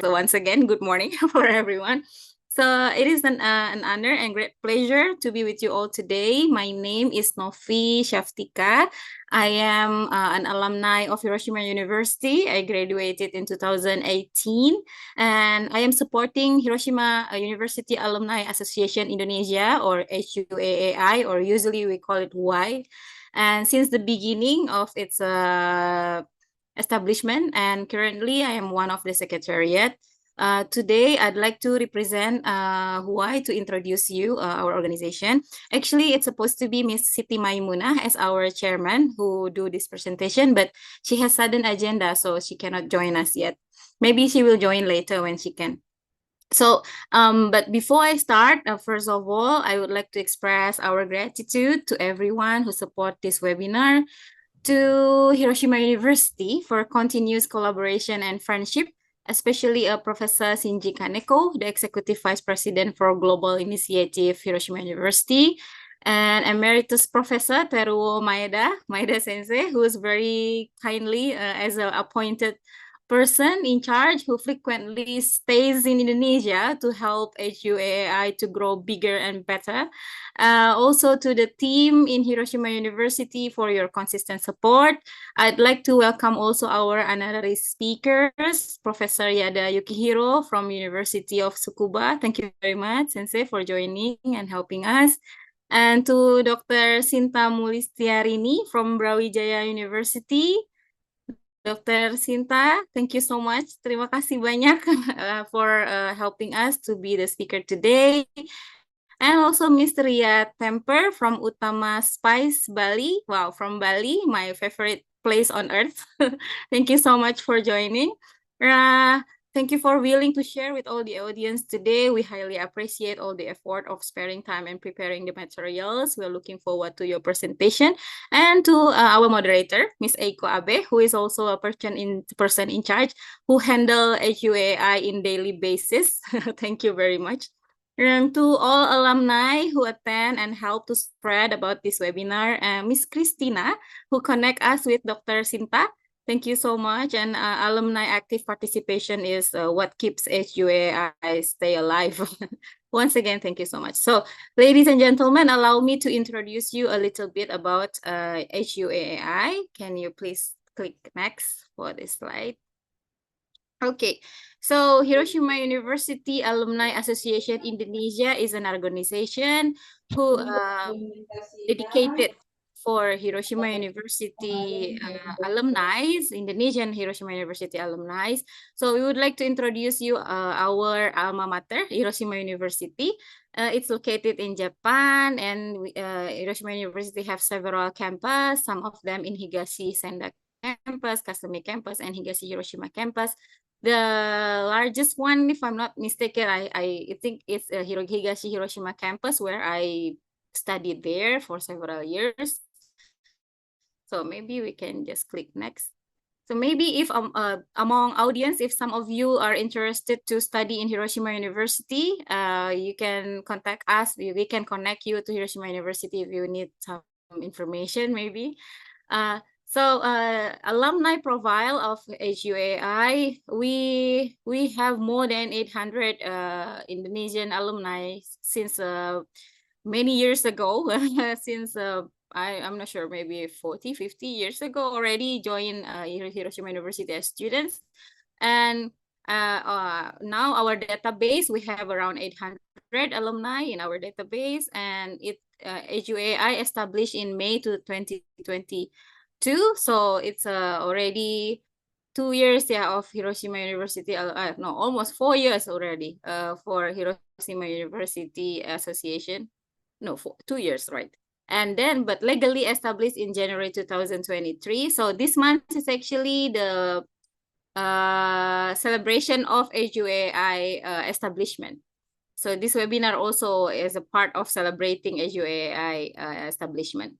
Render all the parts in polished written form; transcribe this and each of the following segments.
So once again, good morning for everyone. So it is an honor and great pleasure to be with you all today. My name is Novi Shaftika. I am an alumni of Hiroshima University. I graduated in 2018, and I am supporting Hiroshima University Alumni Association Indonesia, or HUAA-I, or usually we call it HUAI. And since the beginning of its establishment, and currently I am one of the secretariat. Today, I'd like to represent HUAI to introduce you our organization. Actually, it's supposed to be Miss Siti Maimuna as our chairman who do this presentation, but she has sudden agenda, so she cannot join us yet. Maybe she will join later when she can. So, but before I start, first of all, I would like to express our gratitude to everyone who support this webinar, to Hiroshima University for continuous collaboration and friendship, especially Professor Shinji Kaneko, the Executive Vice President for Global Initiative, Hiroshima University, and Emeritus Professor Teruo Maeda Sensei, who is very kindly as an appointed person in charge who frequently stays in Indonesia to help HUAI to grow bigger and better. Also to the team in Hiroshima University for your consistent support. I'd like to welcome also our honorary speakers, Professor Yada Yukihiro from University of Tsukuba. Thank you very much, Sensei, for joining and helping us. And to Dr. Sinta Murlistyarini from Brawijaya University. Dr. Sinta, thank you so much. Terima kasih banyak for helping us to be the speaker today. And also Mr. Ria Temper from Utama Spice, Bali. Wow, from Bali, my favorite place on earth. Thank you so much for joining. Thank you for willing to share with all the audience today. We highly appreciate all the effort of sparing time and preparing the materials. We're looking forward to your presentation. And to our moderator, Ms. Eiko Abe, who is also a person in charge who handle HUAI in daily basis. Thank you very much. And to all alumni who attend and help to spread about this webinar, Ms. Christina, who connect us with Dr. Sinta. Thank you so much. And alumni active participation is what keeps HUAI stay alive. Once again, thank you so much. So, ladies and gentlemen, allow me to introduce you a little bit about HUAI. Can you please click next for this slide? Okay, so Hiroshima University Alumni Association Indonesia is an organization who dedicated for Hiroshima University alumni, Indonesian Hiroshima University alumni. So we would like to introduce you our alma mater, Hiroshima University. It's located in Japan, and Hiroshima University have several campuses, some of them in Higashi Senda campus, Kasumi campus, and Higashi Hiroshima campus. The largest one, if I'm not mistaken, I think it's Higashi Hiroshima campus, where I studied there for several years. So maybe we can just click next. So maybe if among audience, if some of you are interested to study in Hiroshima University, you can contact us. We can connect you to Hiroshima University if you need some information maybe. So alumni profile of HUAI, we have more than 800 Indonesian alumni since many years ago, since I'm not sure, maybe 40, 50 years ago already joined Hiroshima University as students. And now our database, we have around 800 alumni in our database, and HUAI established in May 2022. So it's already 2 years of Hiroshima University, no, almost 4 years already for Hiroshima University Association. No, 2 years, right? And then, but legally established in January 2023. So this month is actually the celebration of HUAI establishment. So this webinar also is a part of celebrating HUAI establishment.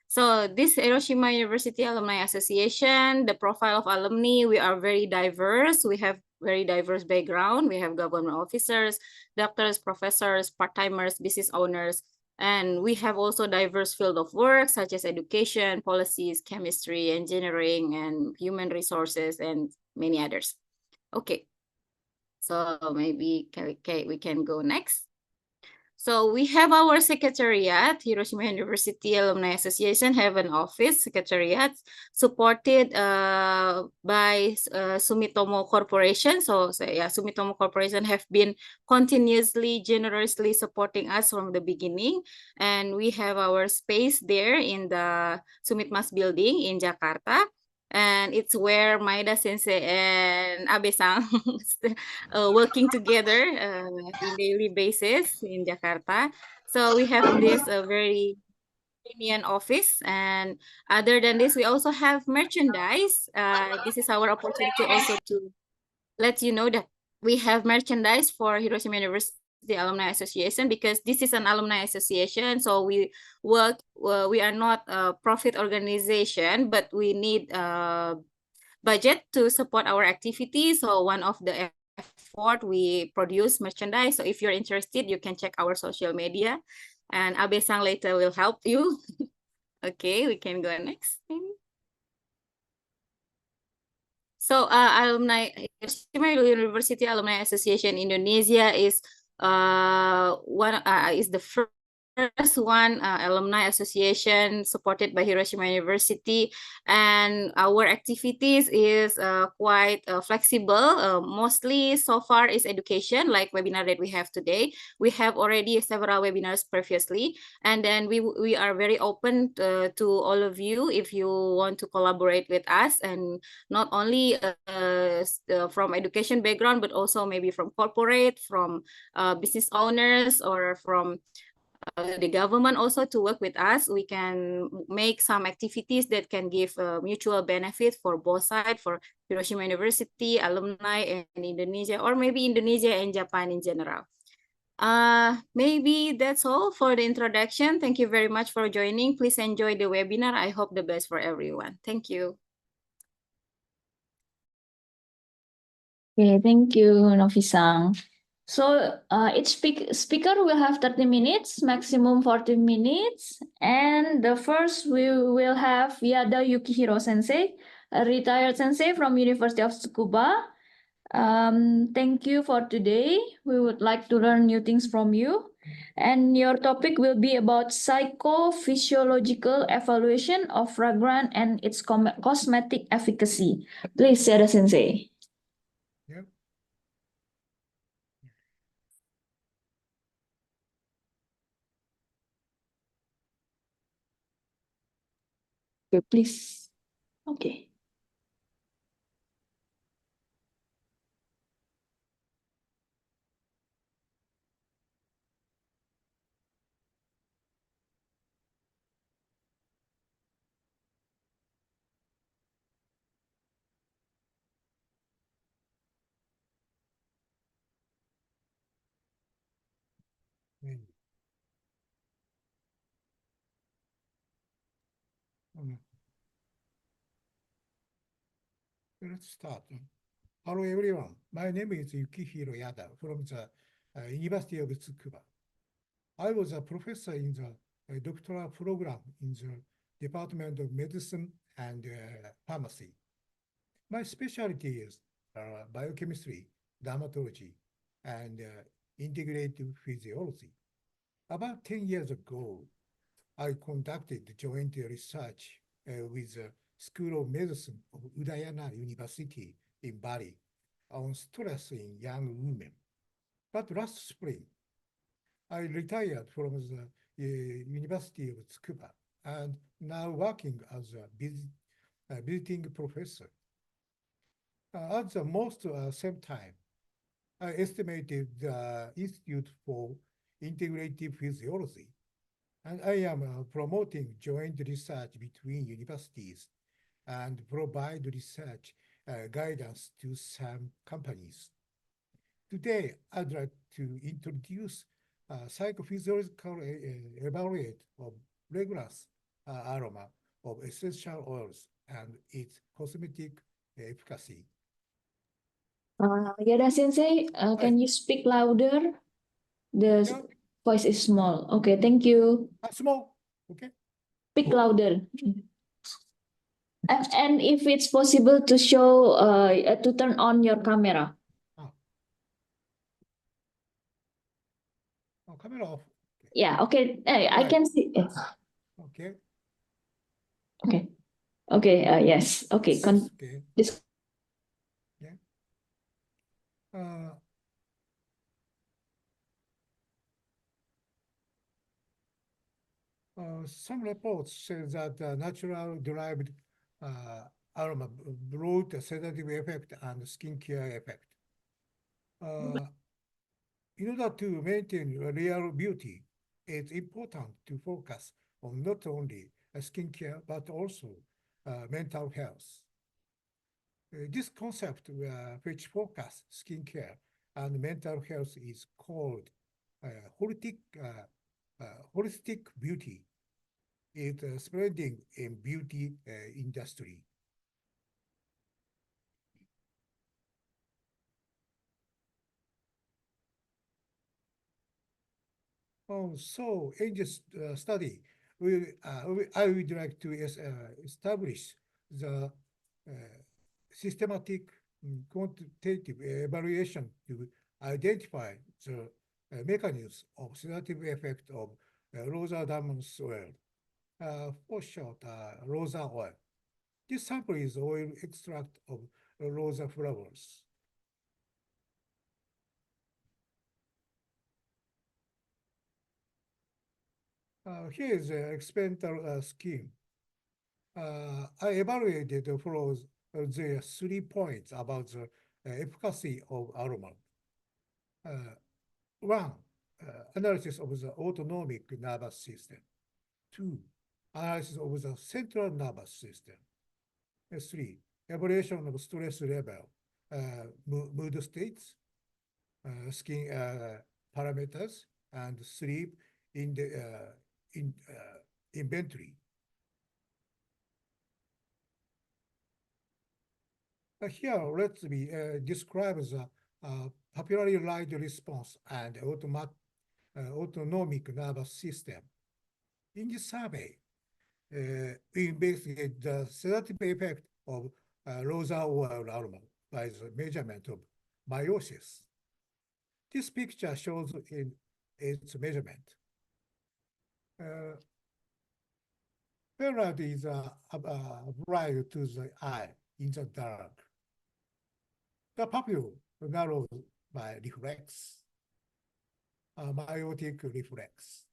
So this Hiroshima University Alumni Association, the profile of alumni, we are very diverse. We have very diverse background. We have government officers, doctors, professors, part-timers, business owners, and we have also diverse field of work such as education, policies, chemistry, engineering, and human resources, and many others. Okay. So maybe we can go next. So we have our secretariat. Hiroshima University Alumni Association have an office secretariat supported by Sumitomo Corporation. So yeah, Sumitomo Corporation have been continuously, generously supporting us from the beginning. And we have our space there in the Sumitmas building in Jakarta. And it's where Maeda Sensei and Abe-san working together in daily basis in Jakarta. So we have this very premium office, and other than this, we also have merchandise. This is our opportunity also to let you know that we have merchandise for Hiroshima University Alumni Association, because this is an alumni association. So we work. We are not a profit organization, but we need budget to support our activities. So one of the effort, we produce merchandise. So if you're interested, you can check our social media, and Abe-san later will help you. Okay, we can go next. So alumni Hiroshima University Alumni Association Indonesia is the first one alumni association supported by Hiroshima University, and our activities is quite flexible. Mostly so far is education, like webinar that we have today. We have already several webinars previously, and then we are very open to all of you if you want to collaborate with us, and not only from education background, but also maybe from corporate, from business owners, or from the government also to work with us. We can make some activities that can give mutual benefit for both sides, for Hiroshima University, alumni, and Indonesia, or maybe Indonesia and Japan in general. Maybe that's all for the introduction. Thank you very much for joining. Please enjoy the webinar. I hope the best for everyone. Thank you. Okay, thank you, Novi-san. So each speaker will have 30 minutes, maximum 40 minutes. And the first we will have Yada Yukihiro Sensei, a retired sensei from University of Tsukuba. Thank you for today. We would like to learn new things from you. And your topic will be about psychophysiological evaluation of fragrance and its cosmetic efficacy. Please, Yada Sensei. Yep. Okay, please. Okay. Let's start. Hello, everyone. My name is Yukihiro Yada from the University of Tsukuba. I was a professor in the doctoral program in the Department of Medicine and Pharmacy. My specialty is biochemistry, dermatology, and integrative physiology. About 10 years ago, I conducted joint research with the School of Medicine of Udayana University in Bali on stress in young women. But last spring, I retired from the University of Tsukuba and now working as a visiting professor. At the most same time, I estimated the Institute for Integrative Physiology, and I am promoting joint research between universities and provide research guidance to some companies. Today, I'd like to introduce psychophysiological evaluate of fragrance aroma of essential oils and its cosmetic efficacy. Yada Sensei, can you speak louder? The voice is small. Okay, thank you. Small, okay. Speak louder. And if it's possible to show, to turn on your camera. camera off. Yeah, okay. I Right. can see it. Okay. Okay. Okay, yes. Okay. Yes, okay. This Yeah. Uh, some reports say that natural derived aroma brought a sedative effect and skincare effect. In order to maintain real beauty, it's important to focus on not only skincare but also mental health. This concept, which focus skincare and mental health, is called uh, holistic, holistic beauty. It's spreading in beauty industry. So in this study, I would like to establish the systematic quantitative evaluation to identify the mechanisms of sedative effect of Rosa Damon's oil, for short, Rosa oil. This sample is oil extract of Rosa flowers. Here is the experimental scheme. I evaluated for the 3 points about the efficacy of aroma. One, analysis of the autonomic nervous system. Two, analysis of the central nervous system. Three, evaluation of stress level, mood states, skin parameters, and sleep in the inventory. Here, let me describe the papillary light response and autonomic nervous system. In this survey, we investigate the sedative effect of Rosa oil aroma by the measurement of meiosis. This picture shows its measurement. Ferrite is applied to the eye in the dark. The pupil narrows by reflex, meiotic reflex.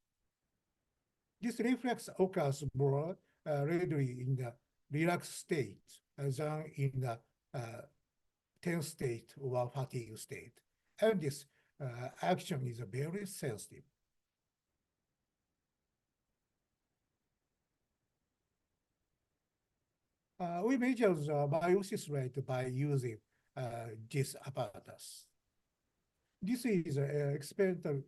This reflex occurs more readily in the relaxed state than in the tense state or fatigue state. And this action is very sensitive. We measure the meiosis rate by using this apparatus. This is an experimental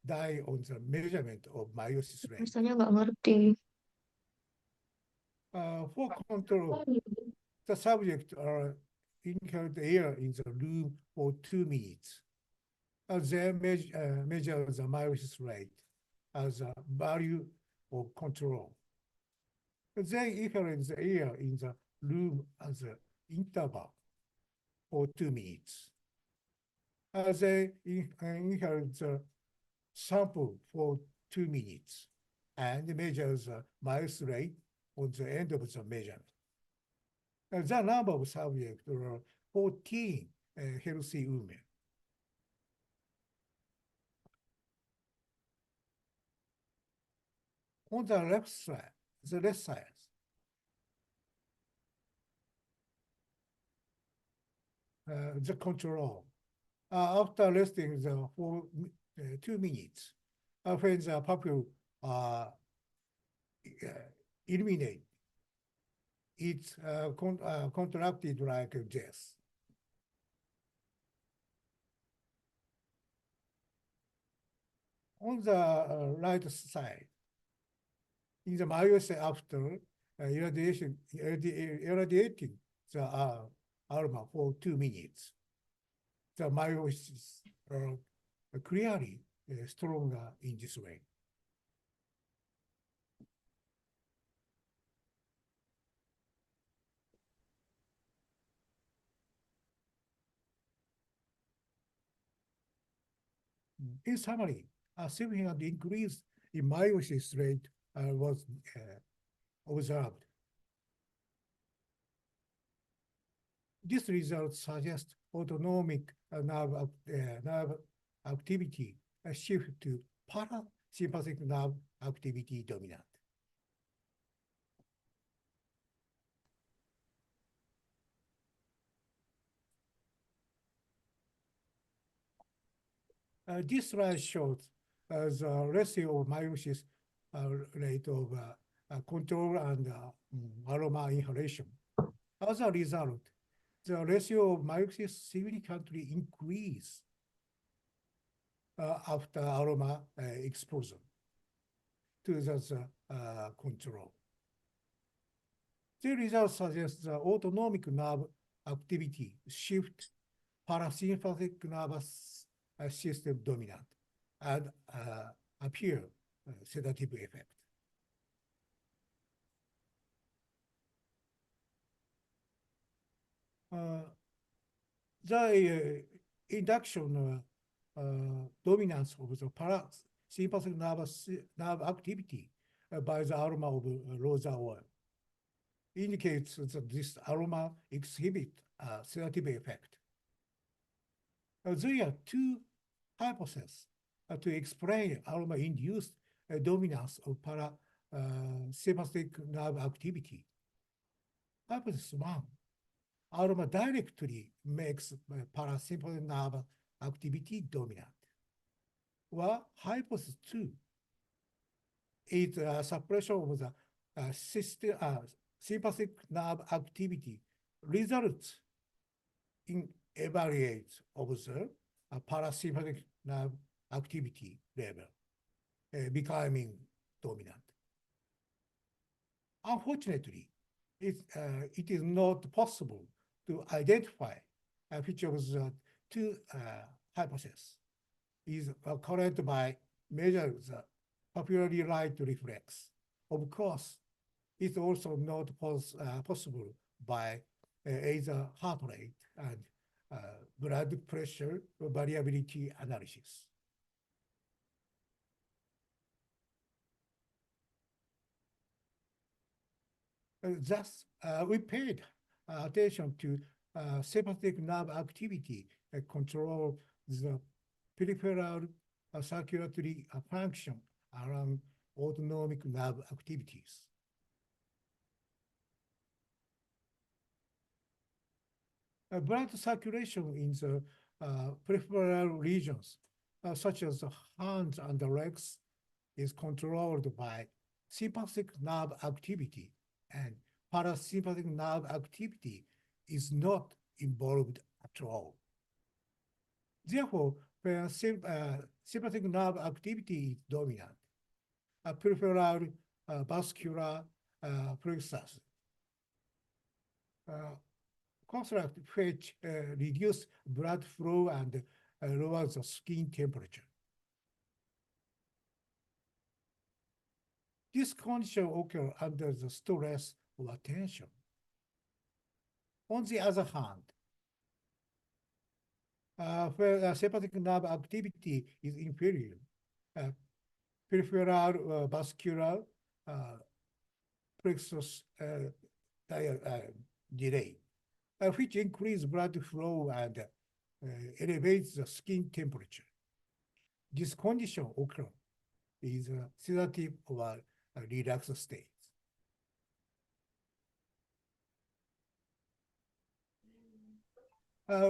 die on the measurement of meiosis rate. Rasanya nggak ngerti. For control, the subject inhaled air in the room for 2 minutes. They measure the meiosis rate as a value of control. They inhaled the air in the room as an interval for 2 minutes. They inhaled the sample for 2 minutes and measure the meiosis rate on the end of the measurement. The number of subjects were 14 healthy women. On the left side, the control. After resting for 2 minutes, when the pupil illuminate, it's contracted like this. On the right side, in the meiosis after irradiating the aroma for 2 minutes, the meiosis are clearly stronger in this way. In summary, a significant increase in meiosis rate was observed. This result suggests autonomic nerve activity shift to parasympathetic nerve activity dominant. This slide shows the ratio of meiosis rate of control and aroma inhalation. As a result, the ratio of meiosis significantly increased after aroma exposure to the control. The result suggests the autonomic nerve activity shift parasympathetic nervous system dominant and appear sedative effect. The induction dominance of the parasympathetic nerve activity by the aroma of rosa oil indicates that this aroma exhibit a sedative effect. There are two hypotheses to explain aroma-induced dominance of parasympathetic nerve activity. Hypothesis 1, aroma directly makes parasympathetic nerve activity dominant. Well, hypothesis 2 is a suppression of the sympathetic nerve activity results in evaluates observe a parasympathetic nerve activity level becoming dominant. Unfortunately, it is not possible to identify which of the two hypotheses is correct by measure the papillary light reflex. Of course, it's also not possible by either heart rate and blood pressure variability analysis. Thus, we paid attention to sympathetic nerve activity control the peripheral circulatory function around autonomic nerve activities. Blood circulation in the peripheral regions, such as the hands and the legs, is controlled by sympathetic nerve activity, and parasympathetic nerve activity is not involved at all. Therefore, when sympathetic nerve activity is dominant, peripheral vascular plexus contract which reduce blood flow and lower the skin temperature. This condition occurs under the stress or tension. On the other hand, where sympathetic nerve activity is inferior, peripheral vascular plexus delay, which increase blood flow and elevates the skin temperature. This condition occurs is a sedative or a relaxed state.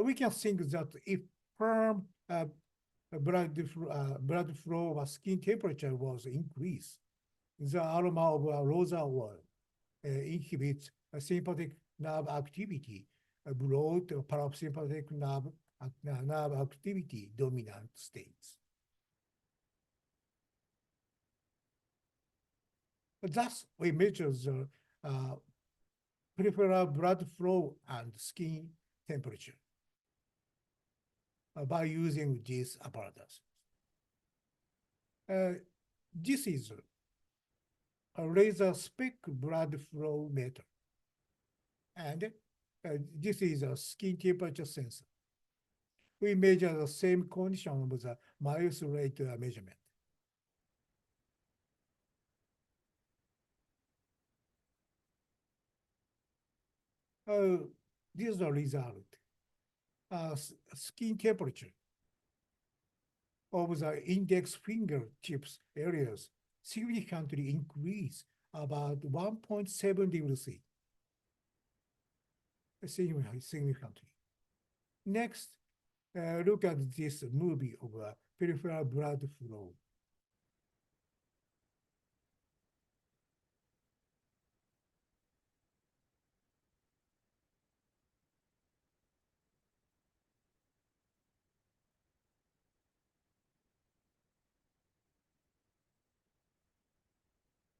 We can think that if firm blood flow or skin temperature was increased, the aroma of rosa oil inhibits sympathetic nerve activity, brought parasympathetic nerve activity dominant states. Thus, we measure the peripheral blood flow and skin temperature by using these apparatus. This is a laser spec blood flow meter, and this is a skin temperature sensor. We measure the same condition with the meiosis rate measurement. This is the result. Skin temperature of the index fingertips areas significantly increase about 1.7 degrees C. Significantly. Next, look at this movie of peripheral blood flow.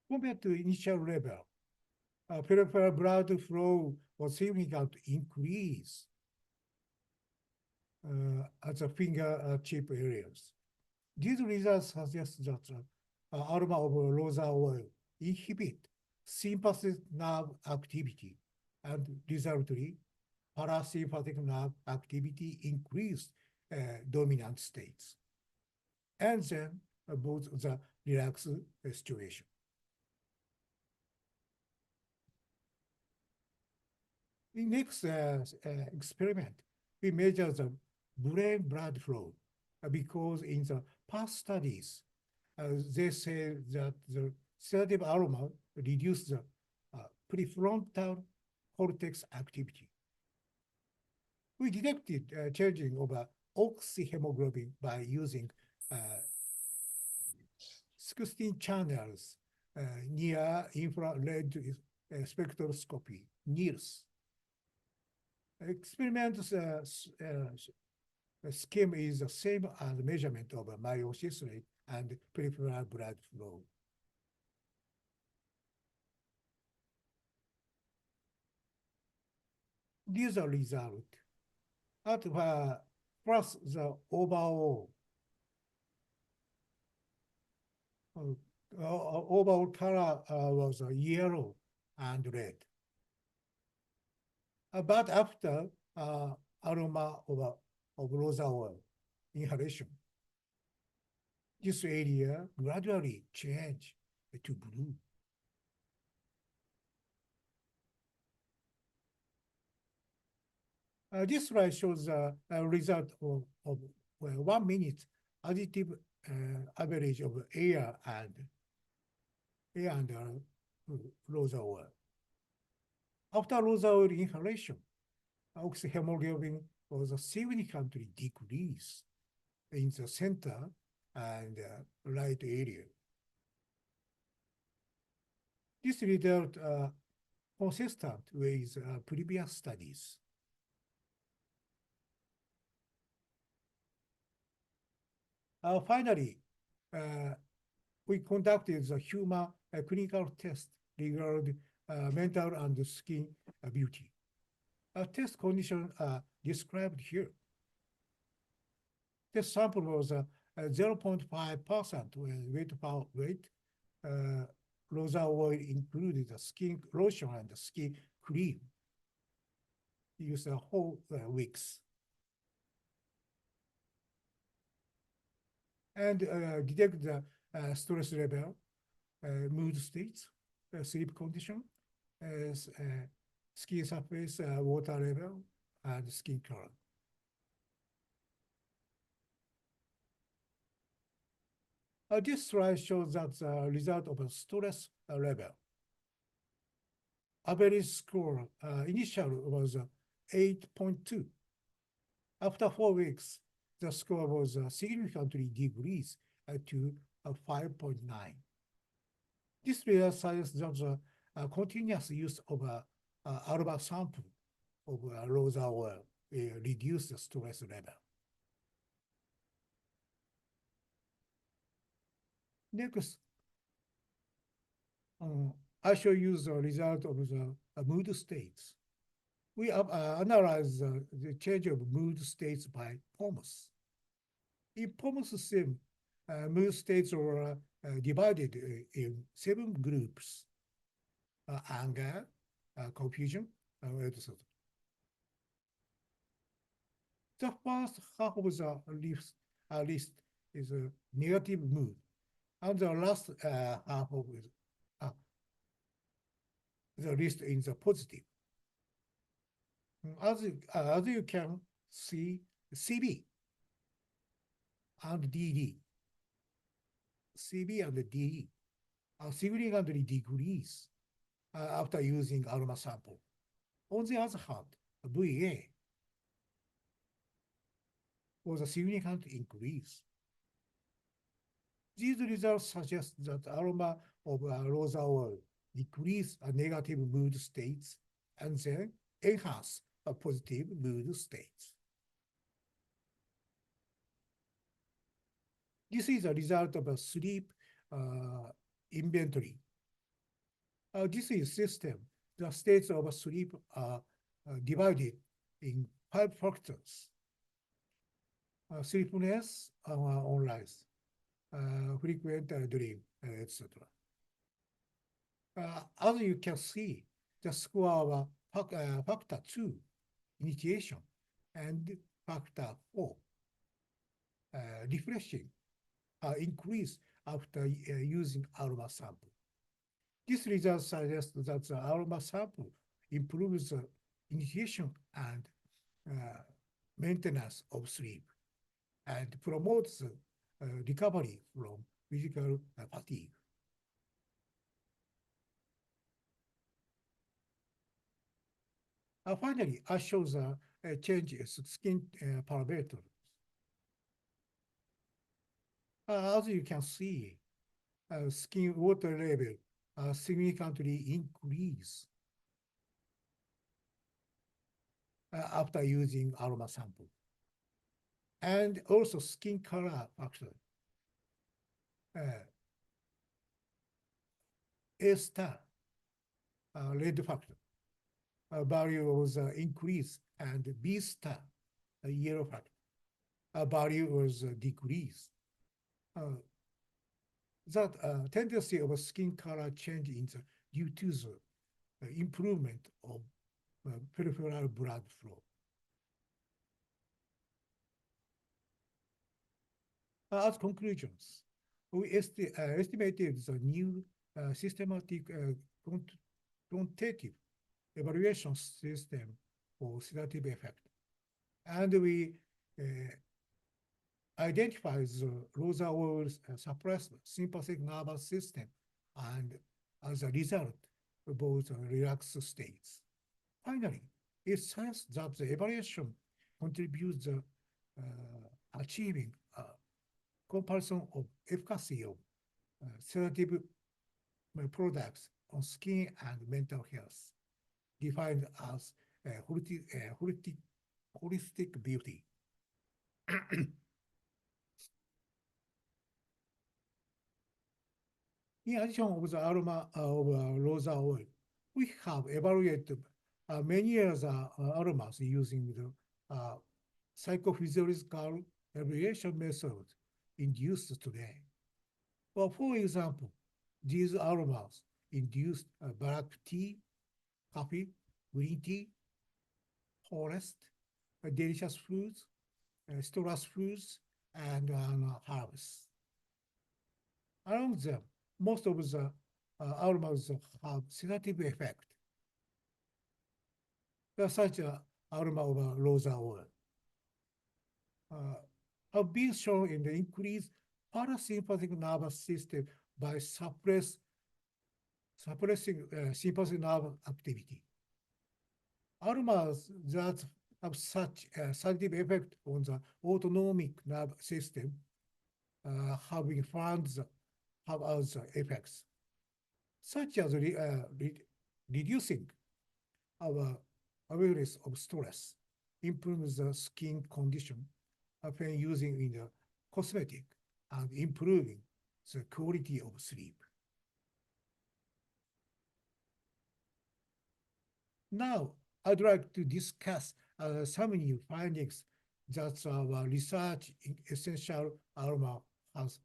Compared to initial level, peripheral blood flow was significantly increased at the fingertip areas. These results suggest that aroma of rosal oil inhibit sympathetic nerve activity and resultantly parasympathetic nerve activity increased dominant states. And then both the relaxed situation. In next experiment, we measure the brain blood flow because in the past studies, they say that the sedative aroma reduce the prefrontal cortex activity. We detected changing of oxyhemoglobin by using 16 channels near infrared spectroscopy, NIRS. Experiment scheme is the same as measurement of meiosis rate and peripheral blood flow. These are results. At first, the overall color was yellow and red. But after aroma of rosal oil inhalation, this area gradually changed to blue. This slide shows a result of 1 minute additive average of air and rosal oil. After rosal oil inhalation, oxyhemoglobin was significantly decreased in the center and right area. This result consistent with previous studies. Finally, we conducted the human clinical test regarding mental and skin beauty. Test conditions are described here. The sample was 0.5% when weight. Rosal oil included the skin lotion and the skin cream. Used the whole weeks. And detect the stress level, mood states, sleep condition, skin surface, water level, and skin color. This slide shows that the result of a stress level. Average score initial was 8.2. After 4 weeks, the score was significantly decreased to 5.9. This result suggests that the continuous use of aroma sample of rosal oil reduced the stress level. Next, I shall use the result of the mood states. We analyze the change of mood states by POMS. In POMS system, mood states were divided in 7 groups: anger, confusion, etc. The first half of the list is a negative mood, and the last half of the list is a positive. As you can see, CB and DD, CB and DE are significantly decrease after using aroma sample. On the other hand, VA was a significant increase. These results suggest that aroma of rosa oil decrease negative mood states and then enhance positive mood states. This is a result of a sleep inventory. This is system. The states of sleep are divided in 5 factors: sleepiness, onrise, frequent dream, etc. As you can see, the score of factor 2, initiation, and factor 4, refreshing, increase after using aroma sample. This result suggests that the aroma sample improves the initiation and maintenance of sleep and promotes recovery from physical fatigue. Finally, I show the change in skin parameters. As you can see, skin water level significantly increase after using aroma sample. And also skin color factor. A star, red factor, value was increased, and B star, yellow factor, value was decreased. That tendency of skin color change is due to the improvement of peripheral blood flow. As conclusions, we estimated the new systematic quantitative evaluation system for sedative effect. And we identified the rosa oil suppressed sympathetic nervous system, and as a result, both relaxed states. Finally, it says that the evaluation contributes to achieving a comparison of efficacy of sedative products on skin and mental health, defined as holistic beauty. In addition of the aroma of rosa oil, we have evaluated many other aromas using the psychophysiological evaluation methods induced today. Well, for example, these aromas induced black tea, coffee, green tea, forest, delicious foods, citrus foods, and herbs. Among them, most of the aromas have sedative effect. Such an aroma of rosa oil have been shown in the increased parasympathetic nervous system by suppressing sympathetic nerve activity. Aromas that have such a sedative effect on the autonomic nerve system have been found to have other effects, such as reducing our awareness of stress, improves the skin condition when using in the cosmetic, and improving the quality of sleep. Now, I'd like to discuss some new findings that our research in essential aroma has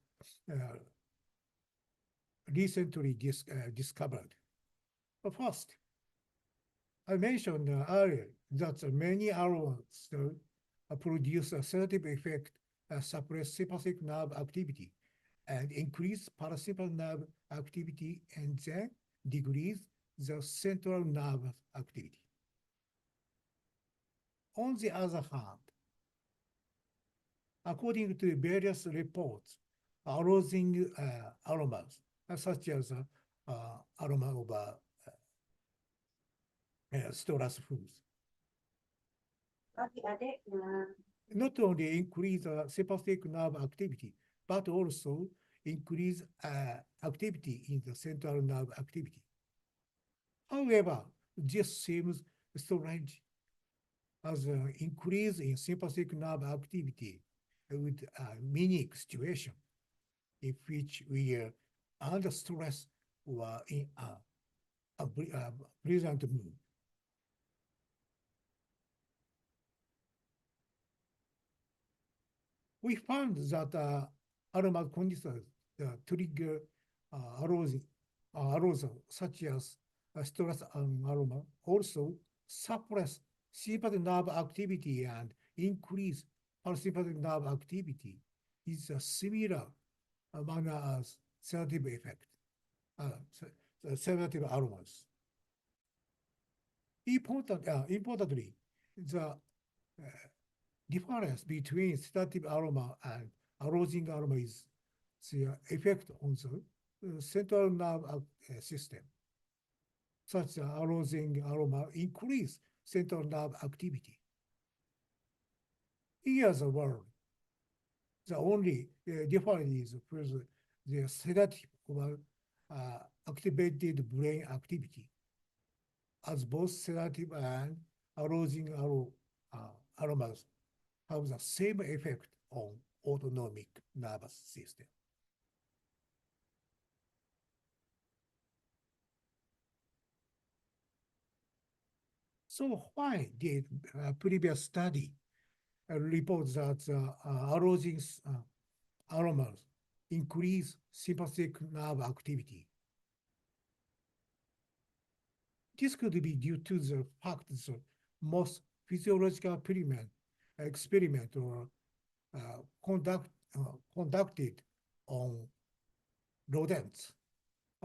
recently discovered. First, I mentioned earlier that many aromas produce a sedative effect, suppress sympathetic nerve activity, and increase parasympathetic nerve activity, and then decrease the central nerve activity. On the other hand, according to various reports, arousing aromas, such as aroma of stress foods, not only increase sympathetic nerve activity, but also increase activity in the central nerve activity. However, this seems strange, as an increase in sympathetic nerve activity with a unique situation in which we are under stress or in a pleasant mood. We found that aroma conditions trigger arousal, such as stress and aroma, also suppress sympathetic nerve activity and increase parasympathetic nerve activity is a similar manner as sedative effect, sedative aromas. Importantly, the difference between sedative aroma and arousing aroma is the effect on the central nerve system. Such arousing aroma increase central nerve activity. In other words, the only difference is with the sedative or activated brain activity, as both sedative and arousing aromas have the same effect on autonomic nervous system. So why did a previous study report that arousing aromas increase sympathetic nerve activity? This could be due to the fact that most physiological experiment or conducted on rodents,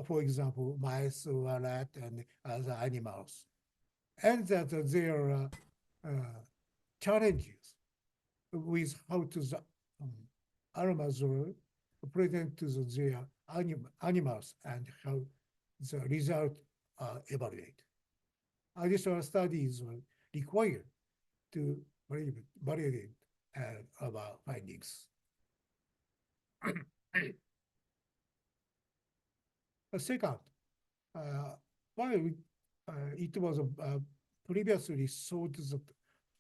for example, mice or rat and other animals, and that there are challenges with how to the aromas are present to their animals and how the result evaluate. Additional studies are required to validate our findings. Second, while it was previously thought that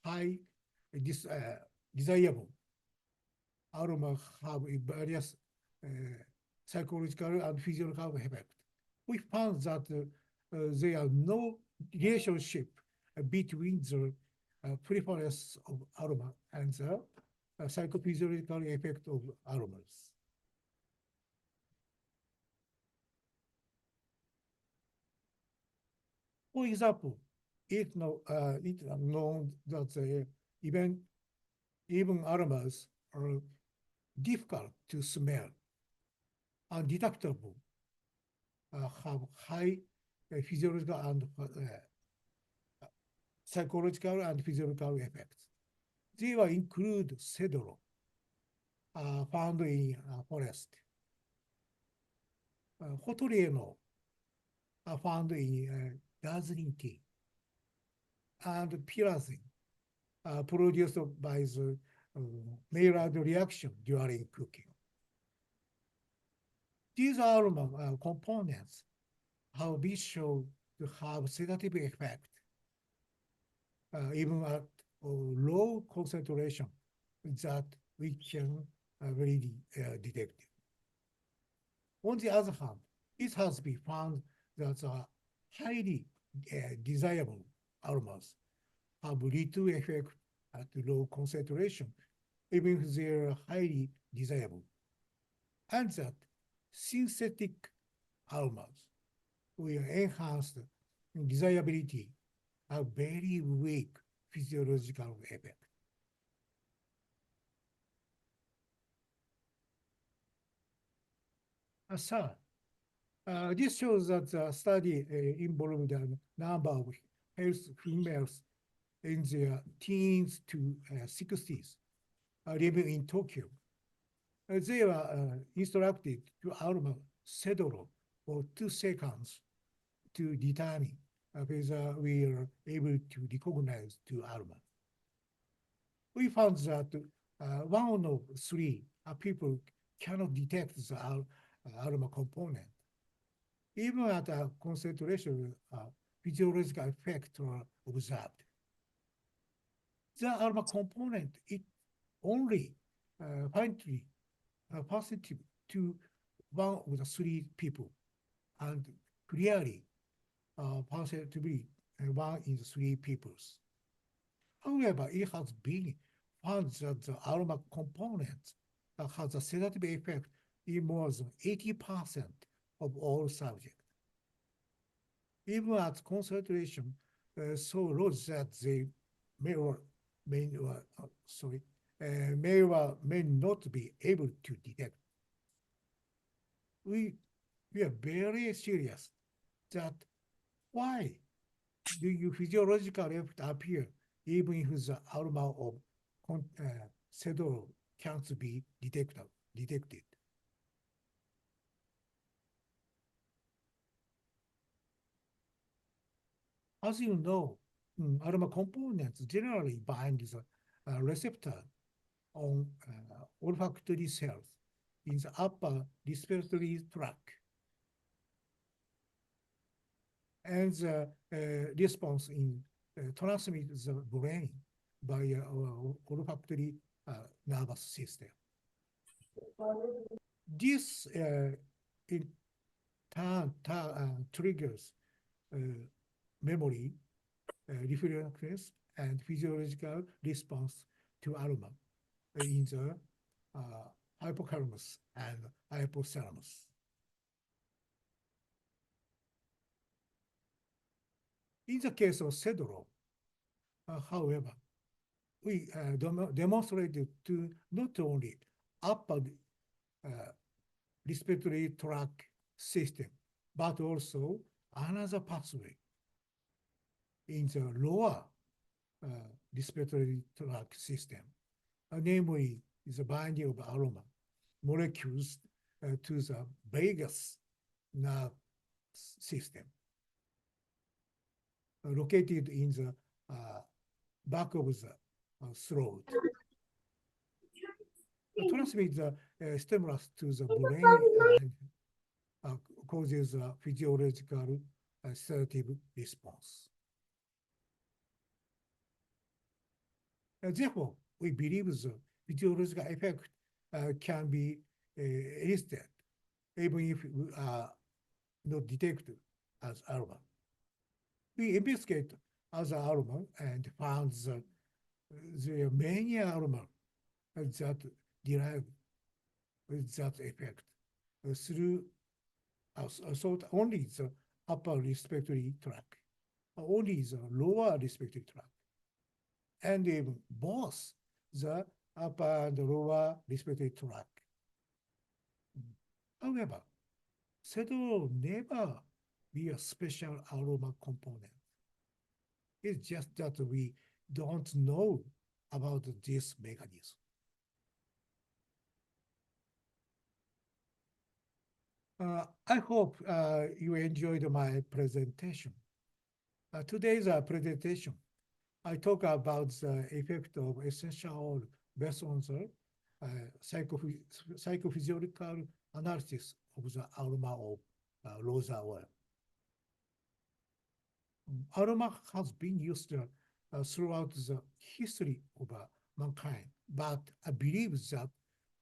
high desirable aroma have various psychological and physiological effects, we found that there are no relationship between the preference of aroma and the psychophysiological effect of aromas. For example, it's known that even aromas are difficult to smell, undetectable, have high physiological and psychological and physiological effects. They will include cedro, found in forest, hotorieno, found in dazzling tea, and pyrazine, produced by the Maillard reaction during cooking. These aroma components have been shown to have sedative effect, even at low concentration that we can really detect. On the other hand, it has been found that highly desirable aromas have little effect at low concentration, even if they're highly desirable. And that synthetic aromas will enhance desirability, a very weak physiological effect. Third, this shows that the study involved a number of healthy females in their teens to 60s living in Tokyo. They were instructed to aroma cedro for 2 seconds to determine whether we are able to recognize the aroma. We found that 1 of 3 people cannot detect the aroma component. Even at a concentration, physiological effects were observed. The aroma component is only faintly positive to 1 of the 3 people, and clearly positively 1 in 3 peoples. However, it has been found that the aroma component has a sedative effect in more than 80% of all subjects. Even at concentration so low that they may or may not be able to detect. We are very serious that why do you physiological effect appear even if the aroma of cedro can't be detected? As you know, aroma components generally bind the receptor on olfactory cells in the upper respiratory tract. And the response in transmit the brain by olfactory nervous system. This in turn triggers memory, reflexes, and physiological response to aroma in the hypothalamus and hypothalamus. In the case of cedro, however, we demonstrated to not only upper respiratory tract system, but also another pathway in the lower respiratory tract system, namely the binding of aroma molecules to the vagus nerve system, located in the back of the throat. Transmit the stimulus to the brain and causes a physiological sedative response. Therefore, we believe the physiological effect can be elicited even if we are not detected as aroma. We investigate other aroma and found that there are many aroma that derive with that effect through only the upper respiratory tract, only the lower respiratory tract, and even both the upper and lower respiratory tract. However, cedro never be a special aroma component. It's just that we don't know about this mechanism. I hope you enjoyed my presentation. Today's presentation, I talk about the effect of essential oil based on the psychophysiological analysis of the aroma of rosy oil. Aroma has been used throughout the history of mankind, but I believe that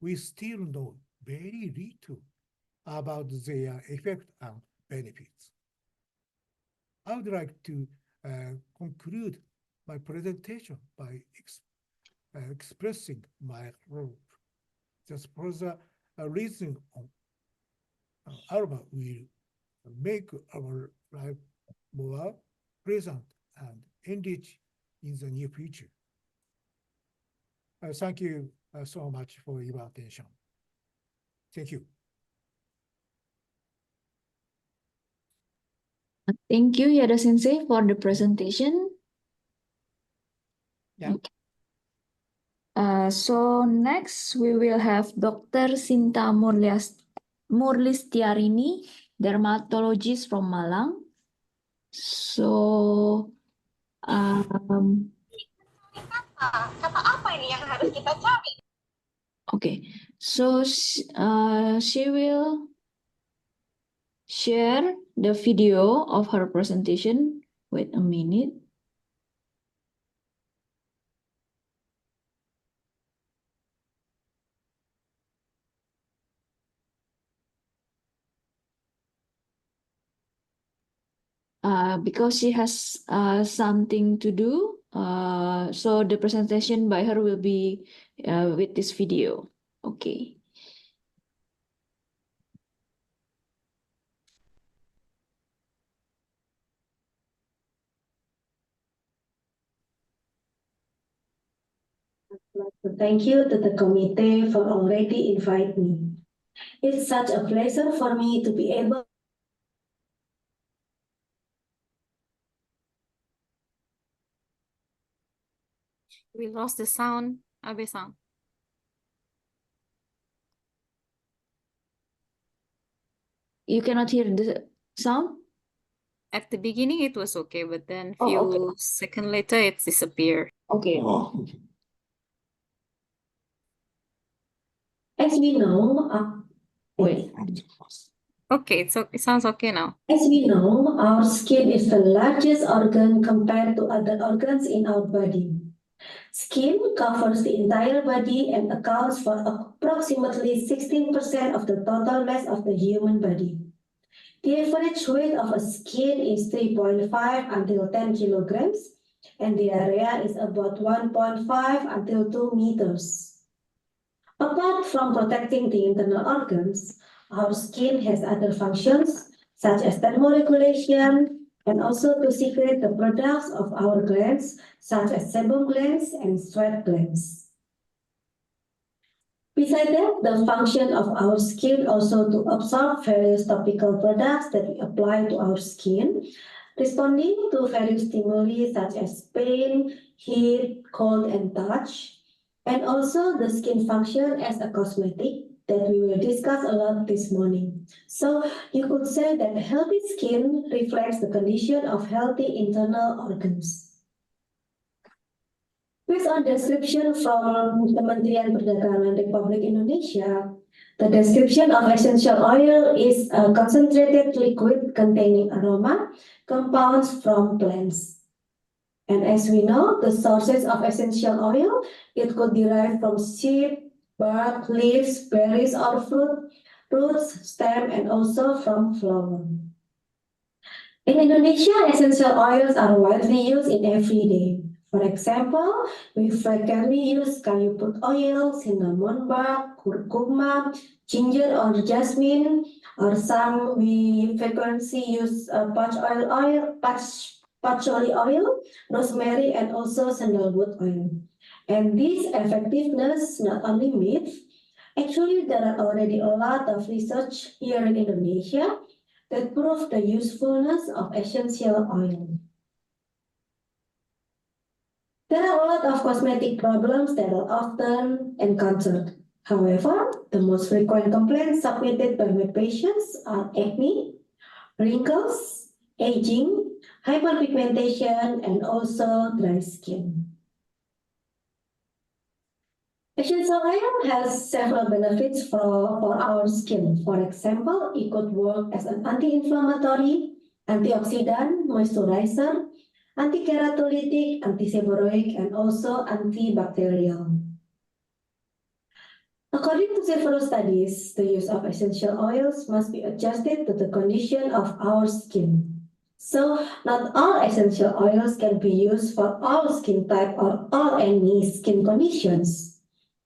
we still know very little about their effect and benefits. I would like to conclude my presentation by expressing my hope that for the reason aroma will make our life more pleasant and enrich in the near future. Thank you so much for your attention. Thank you. Thank you, Yada Sensei, for the presentation. Yeah. Okay. So next we will have Dr. Sinta Murlistyarini, dermatologist from Malang. So, kata apa ini yang harus kita cari? okay. So she will share the video of her presentation. Wait a minute. Because she has something to do, so the presentation by her will be with this video. Okay. Thank you to the committee for already inviting me. It's such a pleasure for me to be able. We lost the sound, Abe-san. You cannot hear the sound? At the beginning, it was okay, but then Oh, few okay. seconds later, it disappeared. Okay. As we know, Wait. Okay, so it sounds okay now. as we know, our skin is the largest organ compared to other organs in our body. Skin covers the entire body and accounts for approximately 16% of the total mass of the human body. The average weight of a skin is 3.5 until 10 kilograms, and the area is about 1.5 until 2 meters. Apart from protecting the internal organs, our skin has other functions such as thermoregulation and also to secrete the products of our glands such as sebum glands and sweat glands. Besides that, the function of our skin also to absorb various topical products that we apply to our skin, responding to various stimuli such as pain, heat, cold, and touch, and also the skin function as a cosmetic that we will discuss a lot this morning. So you could say that healthy skin reflects the condition of healthy internal organs. Based on description from Kementerian Perdagangan Republik Indonesia, the description of essential oil is a concentrated liquid containing aroma compounds from plants. And as we know, the sources of essential oil, it could derive from seed, bark, leaves, berries, or fruit, roots, stem, and also from flower. In Indonesia, essential oils are widely used in every day. For example, we frequently use kayu put oil, cinnamon bark, curcuma, ginger or jasmine, or some we frequently use patchouli oil, rosemary, and also sandalwood oil. And this effectiveness not only myth, actually there are already a lot of research here in Indonesia that prove the usefulness of essential oil. There are a lot of cosmetic problems that are often encountered. However, the most frequent complaints submitted by my patients are acne, wrinkles, aging, hyperpigmentation, and also dry skin. Essential oil has several benefits for our skin. For example, it could work as an anti-inflammatory, antioxidant, moisturizer, anti-keratolytic, anti-seborrheic, and also antibacterial. According to several studies, the use of essential oils must be adjusted to the condition of our skin. So, not all essential oils can be used for all skin type or all any skin conditions.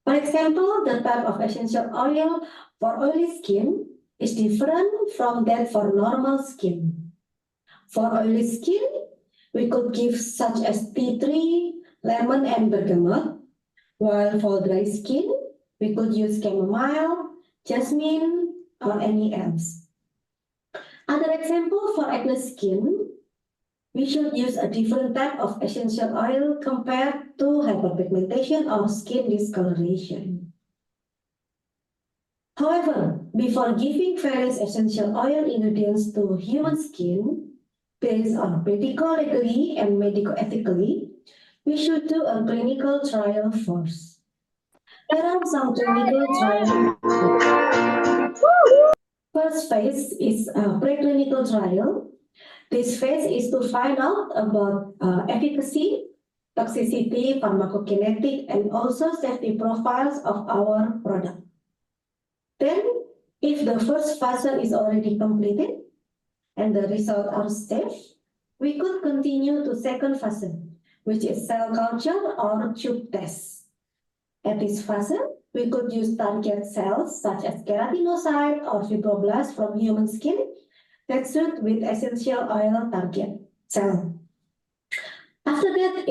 For example, the type of essential oil for oily skin is different from that for normal skin. For oily skin, we could give such as tea tree, lemon, and bergamot, while for dry skin, we could use chamomile, jasmine, or any else. Other example for acne skin, we should use a different type of essential oil compared to hyperpigmentation or skin discoloration. However, before giving various essential oil ingredients to human skin, based on medico-legally and medico-ethically, we should do a clinical trial first. There are some clinical trials. First phase is a preclinical trial. This phase is to find out about efficacy, toxicity, pharmacokinetic, and also safety profiles of our product. Then, if the first phase is already completed and the results are safe, we could continue to second phase, which is cell culture or tube test. At this phase, we could use target cells such as keratinocyte or fibroblasts from human skin that suit with essential oil target cell. After that,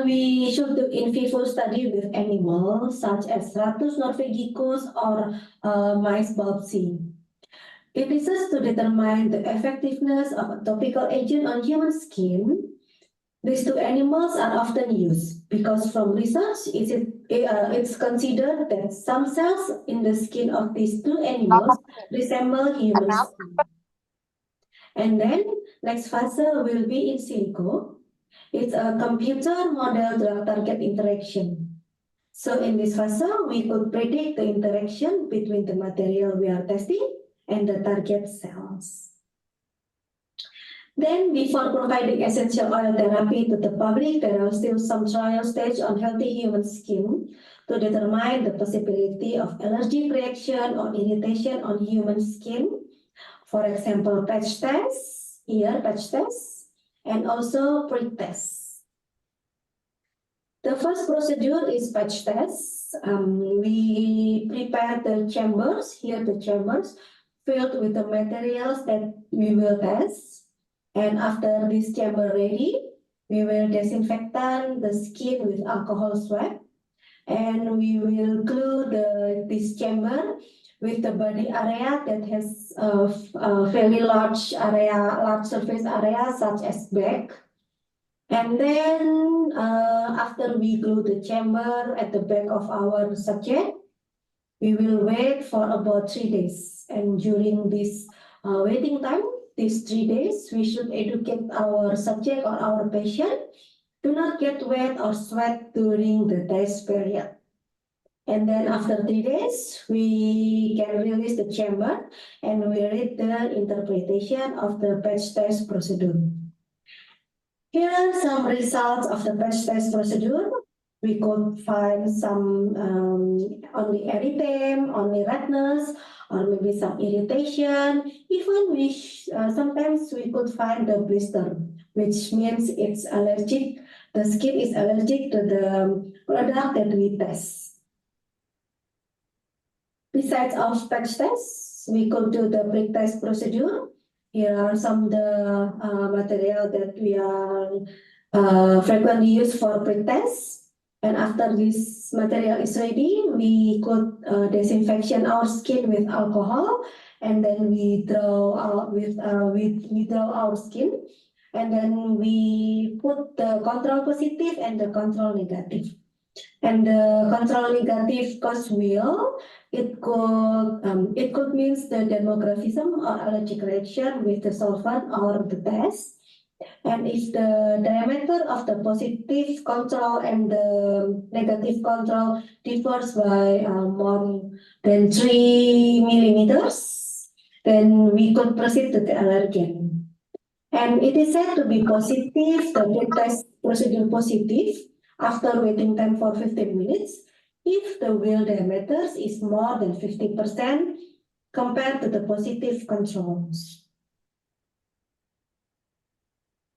we should do in vivo study with animals such as Ratus norvegicus or mice biopsy. It is just to determine the effectiveness of a topical agent on human skin. These two animals are often used because from research, it's considered that some cells in the skin of these two animals resemble human skin. And then next phase will be in silico. It's a computer model drug target interaction. So in this phase, we could predict the interaction between the material we are testing and the target cells. Then, before providing essential oil therapy to the public, there are still some trial stage on healthy human skin to determine the possibility of allergic reaction or irritation on human skin. For example, patch test, ear patch test, and also prick test. The first procedure is patch test. We prepare the chambers, here the chambers, filled with the materials that we will test. And after this chamber ready, we will disinfect the skin with alcohol swab. And we will glue this chamber with the body area that has a very large surface area such as back. And then after we glue the chamber at the back of our subject, we will wait for about 3 days. And during this waiting time, these 3 days, we should educate our subject or our patient to not get wet or sweat during the test period. And then after 3 days, we can release the chamber and we read the interpretation of the patch test procedure. Here are some results of the patch test procedure. We could find some only erythema, only redness, or maybe some irritation. Even sometimes we could find the blister, which means it's allergic. The skin is allergic to the product that we test. Besides of patch tests, we could do the prick test procedure. Here are some of the material that we are frequently used for prick tests. And after this material is ready, we could disinfection our skin with alcohol, and then we draw our skin, and then we put the control positive and the control negative. And the control negative cause it could means the dermographism or allergic reaction with the solvent or the test. And if the diameter of the positive control and the negative control differs by more than 3 millimeters, then we could proceed to the allergen. And it is said to be positive, the prick test procedure positive, after waiting time for 15 minutes, if the wheel diameter is more than 50% compared to the positive controls.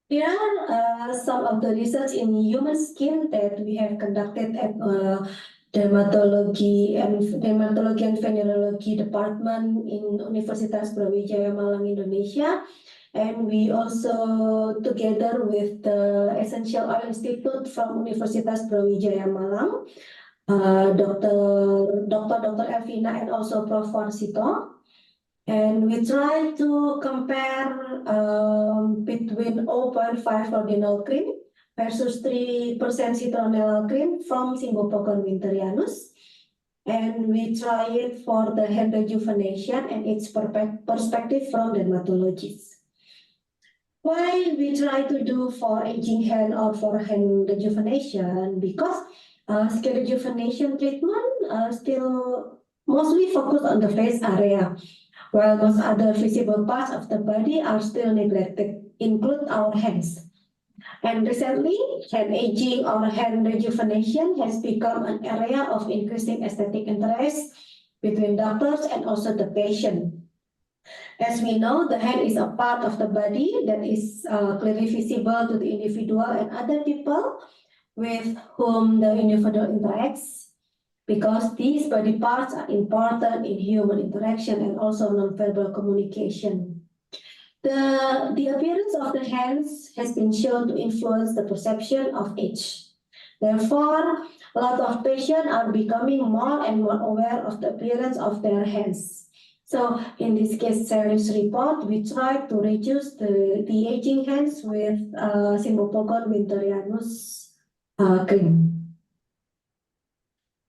Here are some of the research in human skin that we have conducted at dermatology and venereology department in Universitas Brawijaya Malang, Indonesia. And we also, together with the Essential Oil Institute from Universitas Brawijaya Malang, Dr. Elvina and also Prof. Sito. And we try to compare between 0.5 rodinal cream versus 3% citronellal cream from Symbopogon winterianus. And we try it for the hand rejuvenation and its perspective from dermatologists. Why we try to do for aging hand or for hand rejuvenation? Because skin rejuvenation treatment still mostly focused on the face area, while most other visible parts of the body are still neglected, include our hands. And recently, hand aging or hand rejuvenation has become an area of increasing aesthetic interest between doctors and also the patient. As we know, the hand is a part of the body that is clearly visible to the individual and other people with whom the individual interacts, because these body parts are important in human interaction and also nonverbal communication. The appearance of the hands has been shown to influence the perception of age. Therefore, a lot of patients are becoming more and more aware of the appearance of their hands. So in this case series report, we tried to reduce the aging hands with Symbopogon winterianus cream.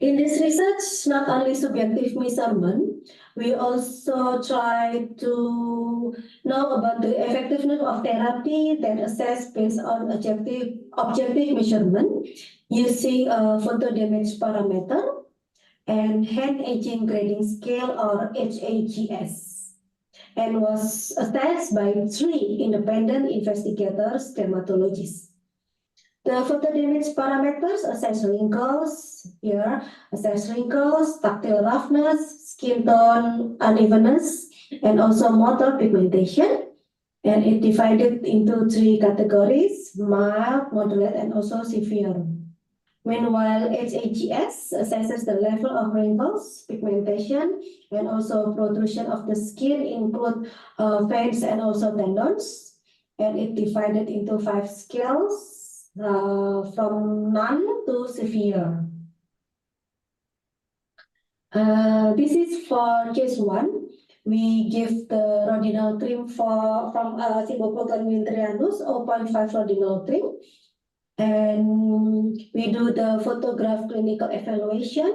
In this research, not only subjective measurement, we also try to know about the effectiveness of therapy, then assess based on objective measurement using a photodamage parameter and hand aging grading scale or HAGS, and was assessed by 3 independent investigators, dermatologists. The photodamage parameters assess wrinkles, tactile roughness, skin tone unevenness, and also motor pigmentation. And it divided into 3 categories: mild, moderate, and also severe. Meanwhile, HAGS assesses the level of wrinkles, pigmentation, and also protrusion of the skin, include veins and also tendons. And it divided into 5 scales from none to severe. This is for case 1. We give the rodinal cream from Symbopogon winterianus, 0.5 rodinal cream. And we do the photograph clinical evaluation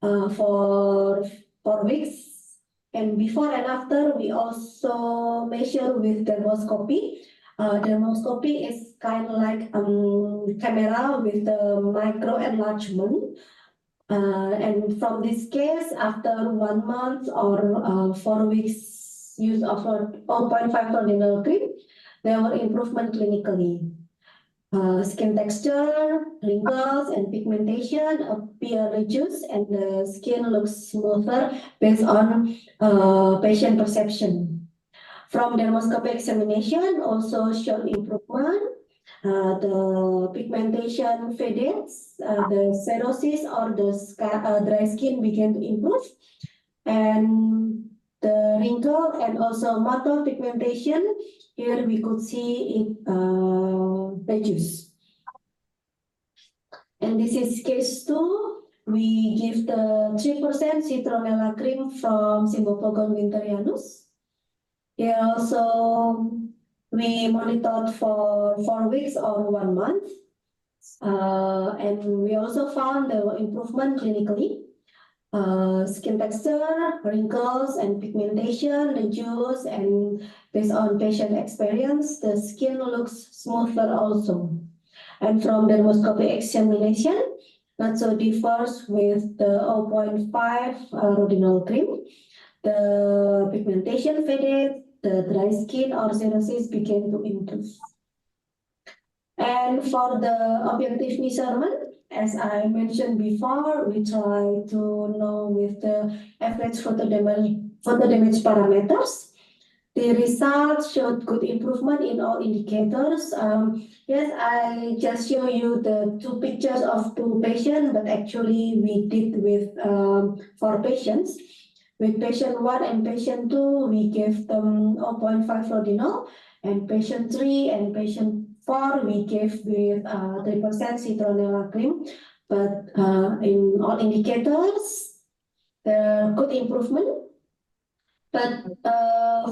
for 4 weeks. And before and after, we also measure with dermoscopy. Dermoscopy is kind of like camera with the micro enlargement. And from this case, after 1 month or 4 weeks use of 0.5 rodinal cream, there were improvement clinically. Skin texture, wrinkles, and pigmentation appear reduced, and the skin looks smoother based on patient perception. From dermoscopic examination, also showed improvement. The pigmentation faded, the cirrhosis or the dry skin began to improve, and the wrinkle and also motor pigmentation, here we could see it reduced. And this is case 2. We give the 3% citronella cream from Symbopogon winterianus. Here also we monitored for 4 weeks or 1 month. And we also found the improvement clinically. Skin texture, wrinkles, and pigmentation reduced, and based on patient experience, the skin looks smoother also. And from dermoscopic examination, not so differs with the 0.5 rodinal cream. The pigmentation faded, the dry skin or cirrhosis began to improve. And for the objective measurement, as I mentioned before, we try to know with the average photodamage parameters. The results showed good improvement in all indicators. Yes, I just show you the 2 pictures of 2 patients, but actually we did with 4 patients. With patient 1 and patient 2, we gave them 0.5 rodinal, and patient 3 and patient 4, we gave with 3% citronella cream. But in all indicators, there good improvement. But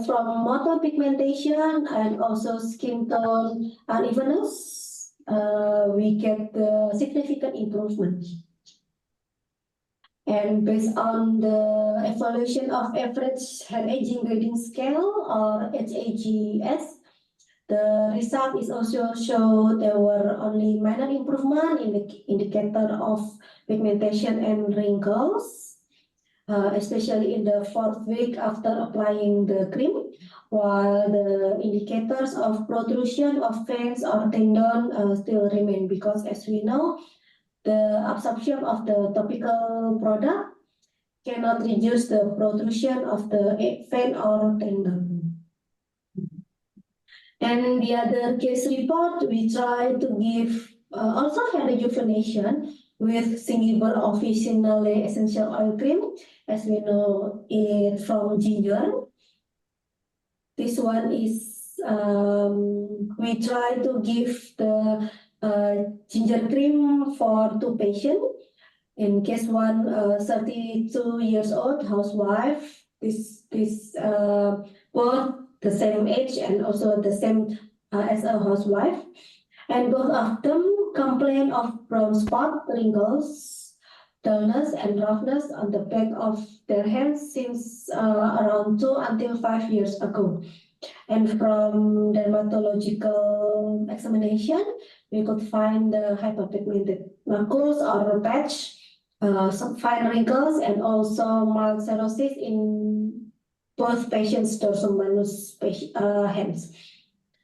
from motor pigmentation and also skin tone unevenness, we get the significant improvement. And based on the evaluation of average hair aging grading scale or HAGS, the result is also show there were only minor improvement in the indicator of pigmentation and wrinkles, especially in the 4th week after applying the cream, while the indicators of protrusion of veins or tendon still remain, because as we know, the absorption of the topical product cannot reduce the protrusion of the vein or tendon. And the other case report, we try to give also hair rejuvenation with single officinale essential oil cream, as we know it from ginger. This one is, we try to give the ginger cream for 2 patients. In case one 32 years old housewife, both the same age and also the same as a housewife, and both of them complain of brown spot, wrinkles, dullness, and roughness on the back of their hands since around 2 until 5 years ago. And from dermatological examination, we could find the hyperpigmented macules or patch, some fine wrinkles, and also mild cirrhosis in both patients' dorsal manus hands.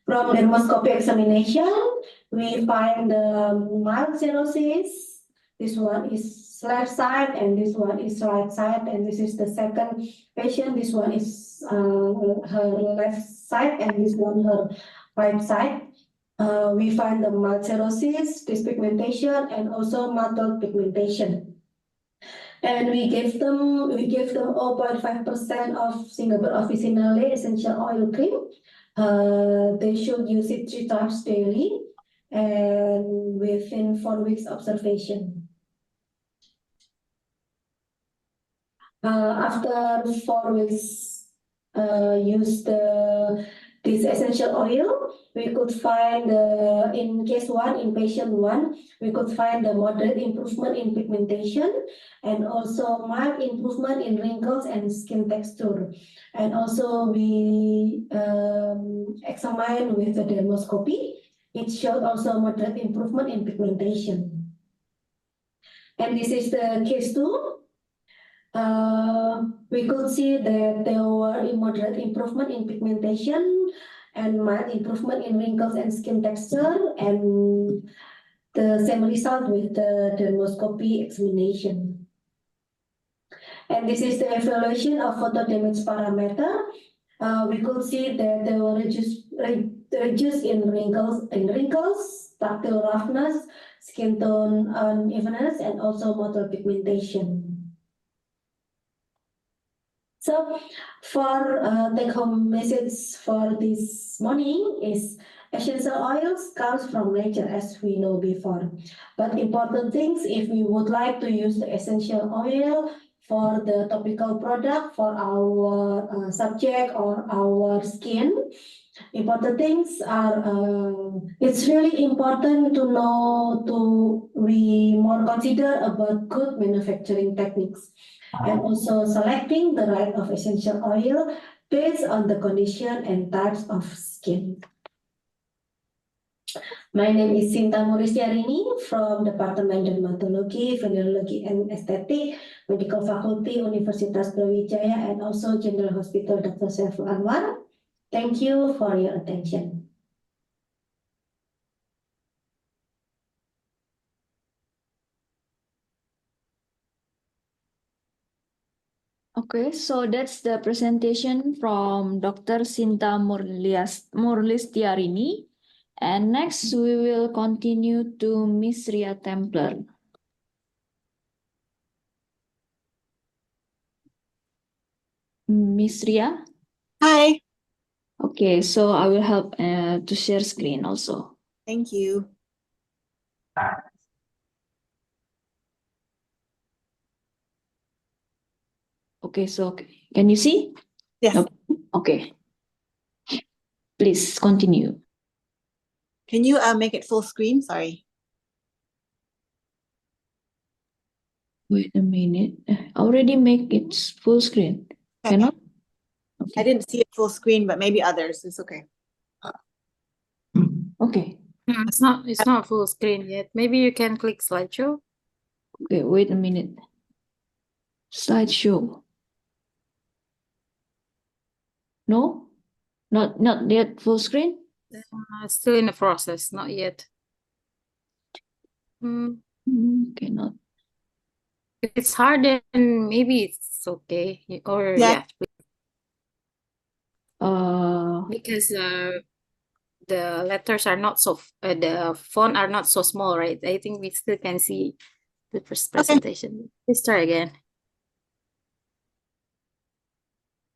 From dermoscopy examination, we find the mild cirrhosis. This one is left side, and this one is right side, and this is the second patient. This one is her left side, and this one her right side. We find the mild cirrhosis, dyspigmentation, and also mottled pigmentation. And we gave them 0.5% of single officinale essential oil cream. They should use it 3 times daily and within 4 weeks observation. After 4 weeks use this essential oil, we could find in case 1, in patient 1, we could find the moderate improvement in pigmentation and also mild improvement in wrinkles and skin texture. And also we examine with the dermoscopy. It showed also moderate improvement in pigmentation. And this is the case 2. We could see that there were moderate improvement in pigmentation and mild improvement in wrinkles and skin texture, and the same result with the dermoscopy examination. And this is the evaluation of photo damage parameter. We could see that there were reduced in wrinkles, tactile roughness, skin tone unevenness, and also motor pigmentation. So for take-home message for this morning is essential oils comes from nature, as we know before. But important things, if we would like to use the essential oil for the topical product for our subject or our skin, important things are, it's really important to know to be more consider about good manufacturing techniques. And also selecting the right of essential oil based on the condition and types of skin. My name is Sinta Murlistyarini from Department Dermatology, Physiology and Aesthetic, Medical Faculty, Universitas Brawijaya, and also General Hospital Dr. Saiful Anwar. Thank you for your attention. Okay, so that's the presentation from Dr. Sinta Murlistyarini. And next, we will continue to Miss Ria Templer. Miss Ria? Hi. Okay, so I will help to share screen also. Thank you. Okay, so can you see? Yes. Okay. Please continue. Can you make it full screen? Sorry. Wait a minute. Already make it full screen. Okay. Cannot? I Okay. didn't see it full screen, but maybe others. It's okay. Okay. It's not full screen yet. Maybe you can click slideshow. Okay, wait a minute. Slideshow. No? Not yet full screen? Still in the process, not yet. Cannot. If it's hard, then maybe it's okay. Or Yeah. because the letters are not so the font are not so small, right? I think we still can see the first presentation. Let's try again.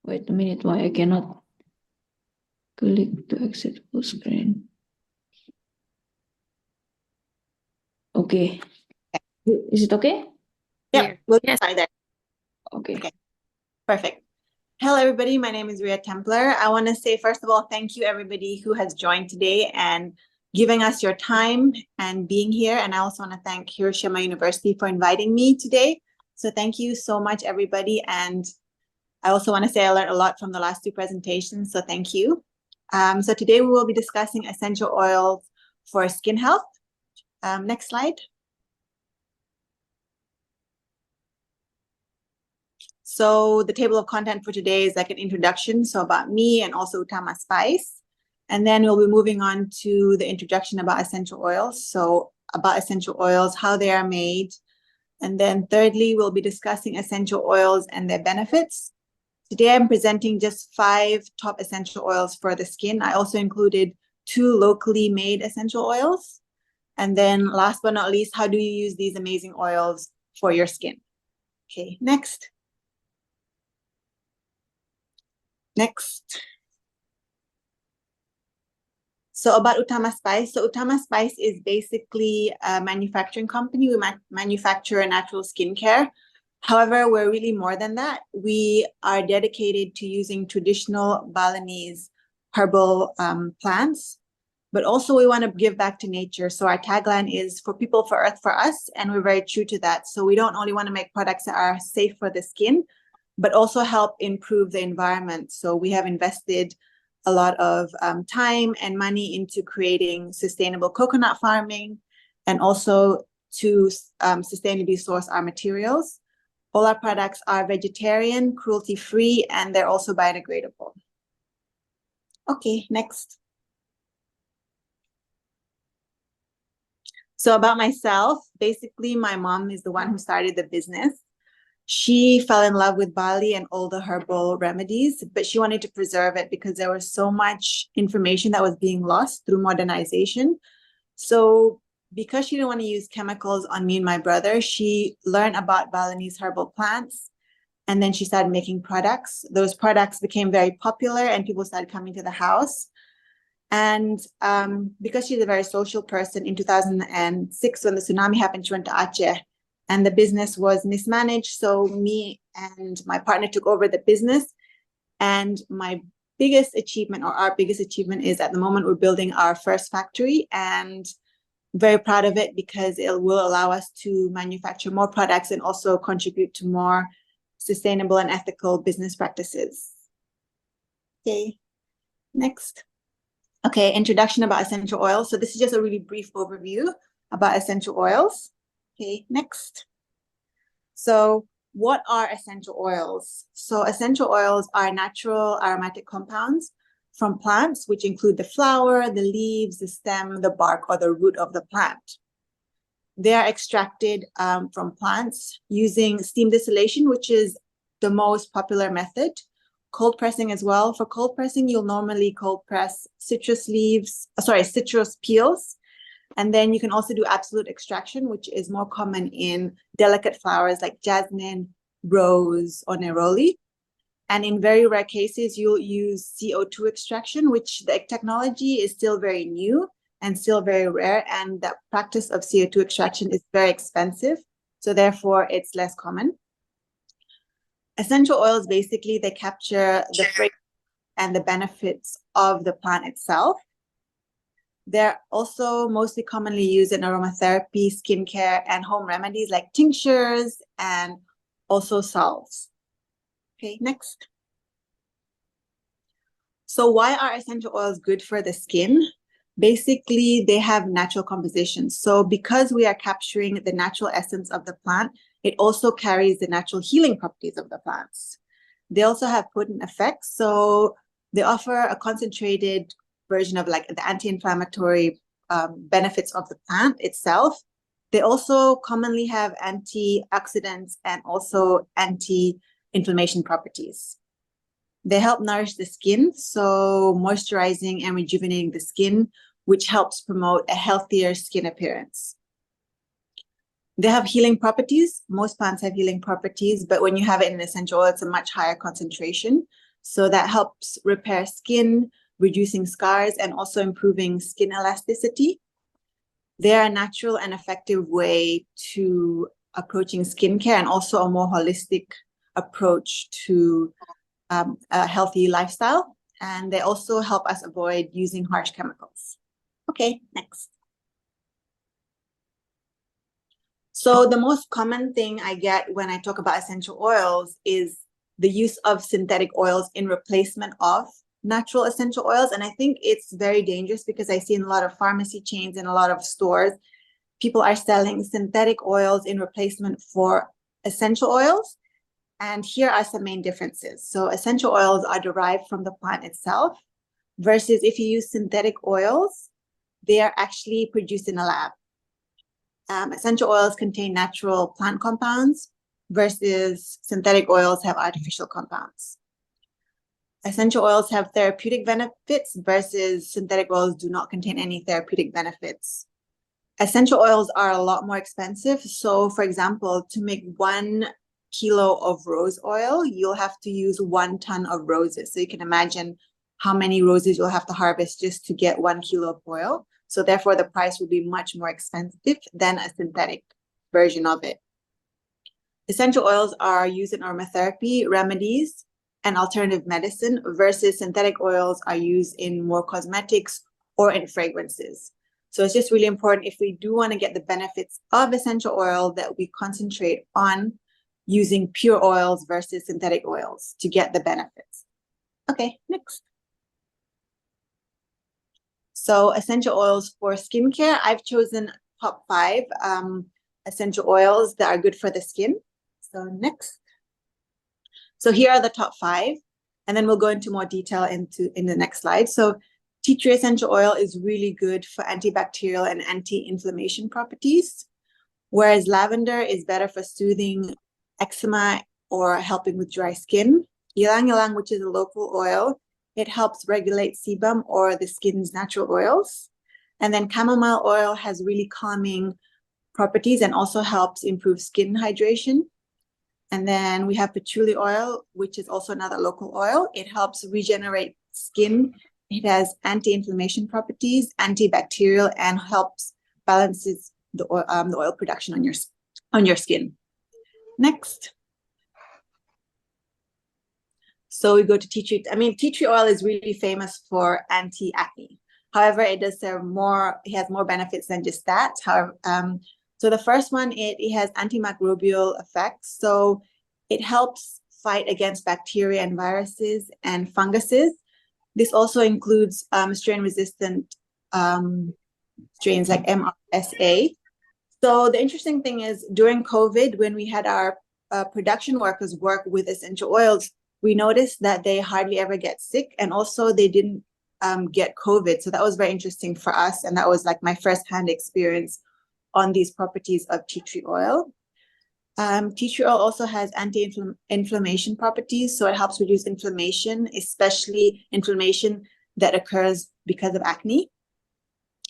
Wait a minute, why I cannot click to exit full screen? Okay. Is it okay? Yeah, Here. we'll Yes. try that. Okay. Okay. Perfect. Hello, everybody. My name is Ria Templer. I want to say, first of all, thank you, everybody who has joined today and giving us your time and being here. And I also want to thank Hiroshima University for inviting me today. So thank you so much, everybody. And I also want to say I learned a lot from the last two presentations. So thank you. So today we will be discussing essential oils for skin health. Next slide. So the table of content for today is like an introduction, so about me and also Utama Spice. And then we'll be moving on to the introduction about essential oils. So about essential oils, how they are made. And then thirdly, we'll be discussing essential oils and their benefits. Today, I'm presenting just 5 top essential oils for the skin. I also included 2 locally made essential oils. And then last but not least, how do you use these amazing oils for your skin? Okay, next. Next. So about Utama Spice. So Utama Spice is basically a manufacturing company. We manufacture natural skincare. However, we're really more than that. We are dedicated to using traditional Balinese herbal plants, but also we want to give back to nature. So our tagline is for people, for earth, for us, and we're very true to that. So we don't only want to make products that are safe for the skin, but also help improve the environment. So we have invested a lot of time and money into creating sustainable coconut farming and also to sustainably source our materials. All our products are vegetarian, cruelty-free, and they're also biodegradable. Okay, next. So about myself, basically my mom is the one who started the business. She fell in love with Bali and all the herbal remedies, but she wanted to preserve it because there was so much information that was being lost through modernization. So because she didn't want to use chemicals on me and my brother, she learned about Balinese herbal plants, and then she started making products. Those products became very popular and people started coming to the house. And because she's a very social person, in 2006, when the tsunami happened, she went to Aceh. And the business was mismanaged. So me and my partner took over the business. And my biggest achievement, or our biggest achievement, is at the moment we're building our first factory, and very proud of it because it will allow us to manufacture more products and also contribute to more sustainable and ethical business practices. Okay, next. Okay, introduction about essential oils. So this is just a really brief overview about essential oils. Okay, next. So what are essential oils? So essential oils are natural aromatic compounds from plants, which include the flower, the leaves, the stem, the bark, or the root of the plant. They are extracted from plants using steam distillation, which is the most popular method. Cold pressing as well. For cold pressing, you'll normally cold press citrus peels. And then you can also do absolute extraction, which is more common in delicate flowers like jasmine, rose, or neroli. And in very rare cases, you'll use CO2 extraction, which the technology is still very new and still very rare. And the practice of CO2 extraction is very expensive. So therefore, it's less common. Essential oils, basically, they capture the fragrance and the benefits of the plant itself. They're also mostly commonly used in aromatherapy, skincare, and home remedies like tinctures and also salves. Okay, next. So why are essential oils good for the skin? Basically, they have natural composition. So because we are capturing the natural essence of the plant, it also carries the natural healing properties of the plants. They also have potent effects. So they offer a concentrated version of like the anti-inflammatory benefits of the plant itself. They also commonly have antioxidants and also anti-inflammation properties. They help nourish the skin, so moisturizing and rejuvenating the skin, which helps promote a healthier skin appearance. They have healing properties. Most plants have healing properties, but when you have it in an essential oil, it's a much higher concentration. So that helps repair skin, reducing scars, and also improving skin elasticity. They are a natural and effective way to approaching skincare and also a more holistic approach to a healthy lifestyle. And they also help us avoid using harsh chemicals. Okay, next. So the most common thing I get when I talk about essential oils is the use of synthetic oils in replacement of natural essential oils. And I think it's very dangerous because I see in a lot of pharmacy chains and a lot of stores, people are selling synthetic oils in replacement for essential oils. And here are some main differences. So essential oils are derived from the plant itself, versus if you use synthetic oils, they are actually produced in a lab. Essential oils contain natural plant compounds versus synthetic oils have artificial compounds. Essential oils have therapeutic benefits versus synthetic oils do not contain any therapeutic benefits. Essential oils are a lot more expensive. So for example, to make 1 kilo of rose oil, you'll have to use 1 ton of roses. So you can imagine how many roses you'll have to harvest just to get 1 kilo of oil. So therefore, the price will be much more expensive than a synthetic version of it. Essential oils are used in aromatherapy, remedies, and alternative medicine, versus synthetic oils are used in more cosmetics or in fragrances. So it's just really important, if we do want to get the benefits of essential oil, that we concentrate on using pure oils versus synthetic oils to get the benefits. Okay, next. So essential oils for skincare, I've chosen top 5 essential oils that are good for the skin. So next. So here are the top 5, and then we'll go into more detail in the next slide. So tea tree essential oil is really good for antibacterial and anti-inflammation properties, whereas lavender is better for soothing eczema or helping with dry skin. Ylang-ylang, which is a local oil, it helps regulate sebum or the skin's natural oils. And then chamomile oil has really calming properties and also helps improve skin hydration. And then we have patchouli oil, which is also another local oil. It helps regenerate skin. It has anti-inflammation properties, antibacterial, and helps balances the oil production on your skin. Next. So we go to tea tree. I mean, tea tree oil is really famous for anti-acne. However, it does serve more, it has more benefits than just that. However, so the first one, it has antimicrobial effects. So it helps fight against bacteria and viruses and funguses. This also includes strain-resistant strains like MRSA. So the interesting thing is, during COVID, when we had our production workers work with essential oils, we noticed that they hardly ever get sick, and also they didn't get COVID. So that was very interesting for us. And that was like my first-hand experience on these properties of tea tree oil. Tea tree oil also has anti-inflammation properties. So it helps reduce inflammation, especially inflammation that occurs because of acne.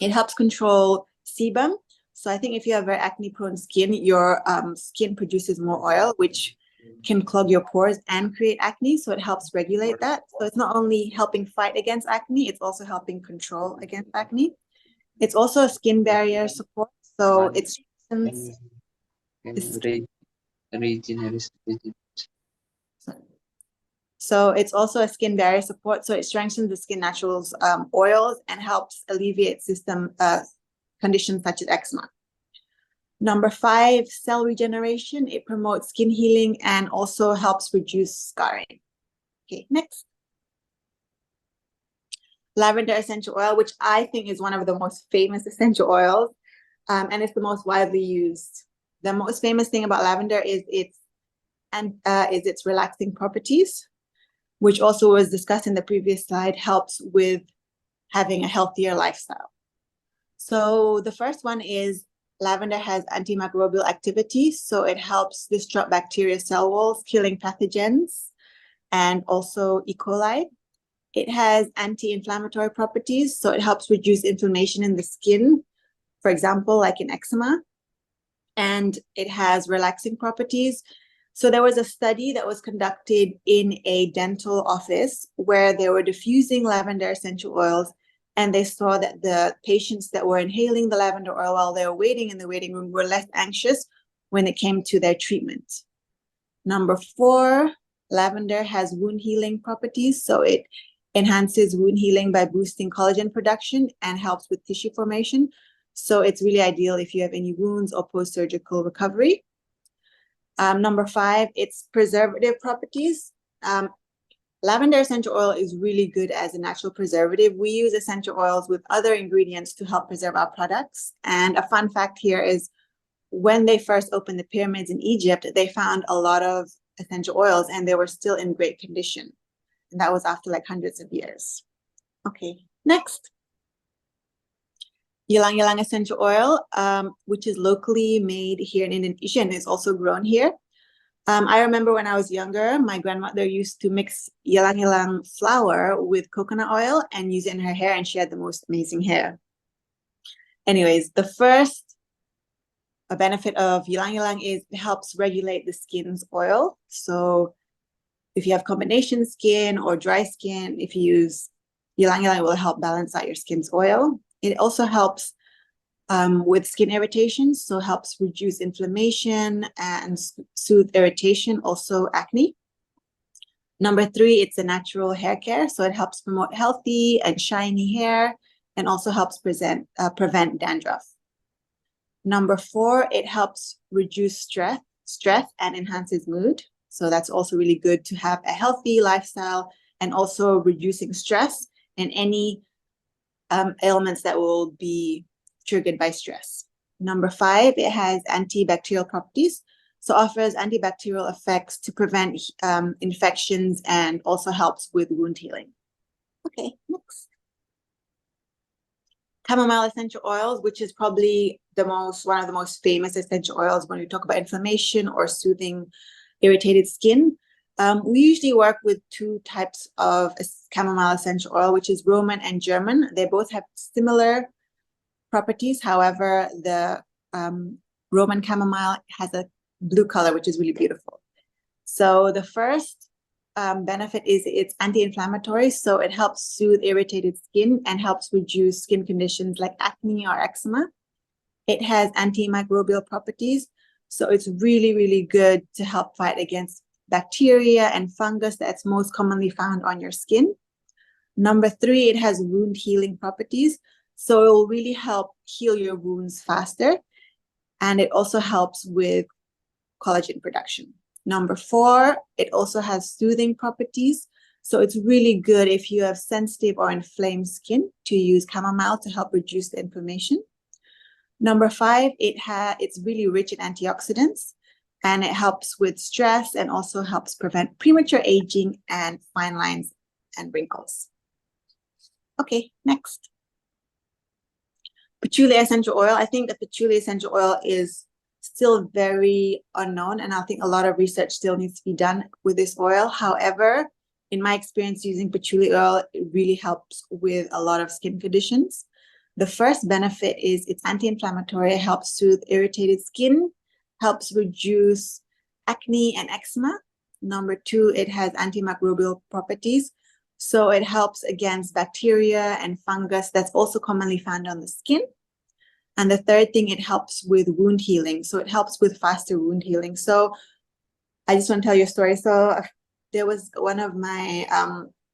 It helps control sebum. So I think if you have very acne-prone skin, your skin produces more oil, which can clog your pores and create acne. So it helps regulate that. So it's not only helping fight against acne, it's also helping control against acne. It's also a skin barrier support. So it strengthens the skin. So it's also a skin barrier support. So it strengthens the skin naturals oils and helps alleviate system conditions such as eczema. Number 5, cell regeneration. It promotes skin healing and also helps reduce scarring. Okay, next. Lavender essential oil, which I think is one of the most famous essential oils, and it's the most widely used. The most famous thing about lavender is its relaxing properties, which also was discussed in the previous slide, helps with having a healthier lifestyle. So the first one is lavender has antimicrobial activity, so it helps disrupt bacteria cell walls, killing pathogens, and also E. coli. It has anti-inflammatory properties, so it helps reduce inflammation in the skin, for example, like in eczema. And it has relaxing properties. So there was a study that was conducted in a dental office where they were diffusing lavender essential oils, and they saw that the patients that were inhaling the lavender oil while they were waiting in the waiting room were less anxious when it came to their treatment. Number 4, lavender has wound healing properties. So it enhances wound healing by boosting collagen production and helps with tissue formation. So it's really ideal if you have any wounds or post-surgical recovery. Number 5, its preservative properties. Lavender essential oil is really good as a natural preservative. We use essential oils with other ingredients to help preserve our products. And a fun fact here is when they first opened the pyramids in Egypt, they found a lot of essential oils and they were still in great condition. And that was after like hundreds of years. Okay, next. Ylang-ylang essential oil, which is locally made here in Indonesia and is also grown here. I remember when I was younger, my grandmother used to mix ylang-ylang flour with coconut oil and use it in her hair, and she had the most amazing hair. Anyways, the first benefit of ylang-ylang is it helps regulate the skin's oil. So if you have combination skin or dry skin, if you use ylang-ylang, it will help balance out your skin's oil. It also helps with skin irritation, so helps reduce inflammation and soothe irritation, also acne. Number 3, it's a natural hair care, so it helps promote healthy and shiny hair and also helps prevent dandruff. Number 4, it helps reduce stress and enhances mood. So that's also really good to have a healthy lifestyle and also reducing stress and any ailments that will be triggered by stress. Number 5, it has antibacterial properties, so offers antibacterial effects to prevent infections and also helps with wound healing. Okay, next. Chamomile essential oils, which is probably one of the most famous essential oils when we talk about inflammation or soothing irritated skin. We usually work with 2 types of chamomile essential oil, which is Roman and German. They both have similar properties. However, the Roman chamomile has a blue color, which is really beautiful. So the first benefit is it's anti-inflammatory. So it helps soothe irritated skin and helps reduce skin conditions like acne or eczema. It has antimicrobial properties. So it's really, really good to help fight against bacteria and fungus that's most commonly found on your skin. Number 3, it has wound healing properties. So it will really help heal your wounds faster. And it also helps with collagen production. Number 4, it also has soothing properties. So it's really good if you have sensitive or inflamed skin to use chamomile to help reduce the inflammation. Number 5, it's really rich in antioxidants, and it helps with stress and also helps prevent premature aging and fine lines and wrinkles. Okay, next. Patchouli essential oil. I think the patchouli essential oil is still very unknown, and I think a lot of research still needs to be done with this oil. However, in my experience using patchouli oil, it really helps with a lot of skin conditions. The first benefit is it's anti-inflammatory, it helps soothe irritated skin, helps reduce acne and eczema. Number 2, it has antimicrobial properties. So it helps against bacteria and fungus that's also commonly found on the skin. And the third thing, it helps with wound healing. So it helps with faster wound healing. So I just want to tell you a story. So there was one of my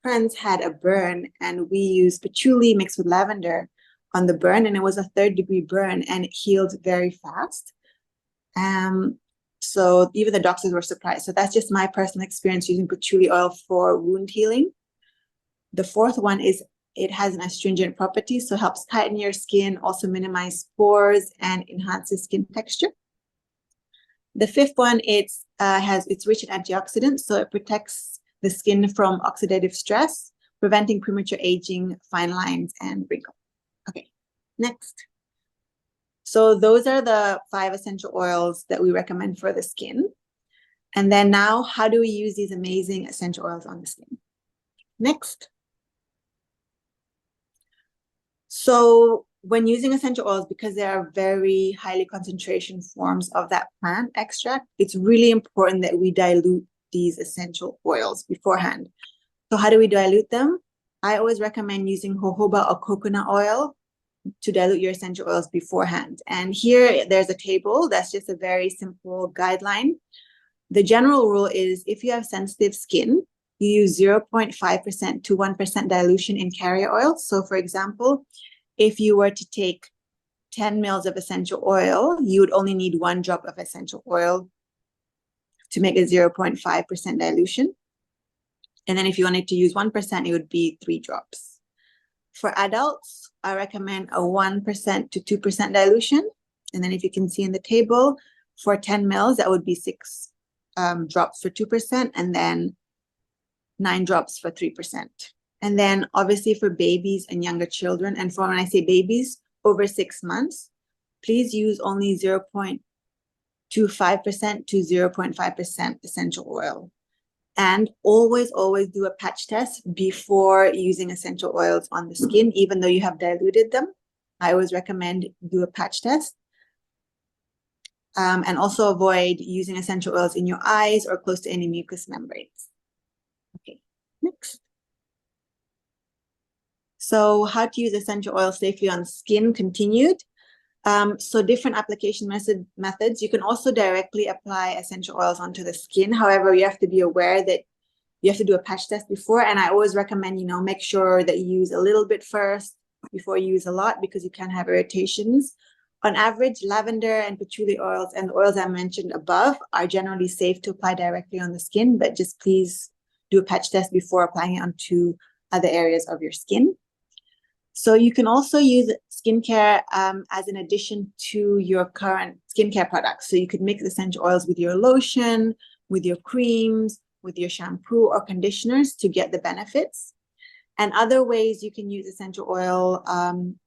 friends had a burn, and we used patchouli mixed with lavender on the burn, and it was a 3rd-degree burn, and it healed very fast. So even the doctors were surprised. So that's just my personal experience using patchouli oil for wound healing. The 4th one is it has an astringent property, so helps tighten your skin, also minimize pores and enhances skin texture. The 5th one, it's rich in antioxidants, so it protects the skin from oxidative stress, preventing premature aging, fine lines, and wrinkles. Okay, next. So those are the 5 essential oils that we recommend for the skin. And then now, how do we use these amazing essential oils on the skin? Next. So when using essential oils, because they are very highly concentration forms of that plant extract, it's really important that we dilute these essential oils beforehand. So how do we dilute them? I always recommend using jojoba or coconut oil to dilute your essential oils beforehand. And here there's a table that's just a very simple guideline. The general rule is if you have sensitive skin, you use 0.5% to 1% dilution in carrier oil. So for example, if you were to take 10 mils of essential oil, you would only need 1 drop of essential oil to make a 0.5% dilution. And then if you wanted to use 1%, it would be 3 drops. For adults, I recommend a 1% to 2% dilution. And then if you can see in the table, for 10 mils, that would be 6 drops for 2%, and then 9 drops for 3%. And then obviously for babies and younger children, and for when I say babies, over 6 months, please use only 0.25% to 0.5% essential oil. And always do a patch test before using essential oils on the skin, even though you have diluted them. I always recommend do a patch test. And also avoid using essential oils in your eyes or close to any mucous membranes. Okay, next. So how to use essential oils safely on skin continued. So different application methods. You can also directly apply essential oils onto the skin. However, you have to be aware that you have to do a patch test before. And I always recommend, make sure that you use a little bit first before you use a lot, because you can have irritations. On average, lavender and patchouli oils and the oils I mentioned above are generally safe to apply directly on the skin, but just please do a patch test before applying it onto other areas of your skin. So you can also use skincare as an addition to your current skincare products. So you could mix essential oils with your lotion, with your creams, with your shampoo or conditioners to get the benefits. And other ways you can use essential oil,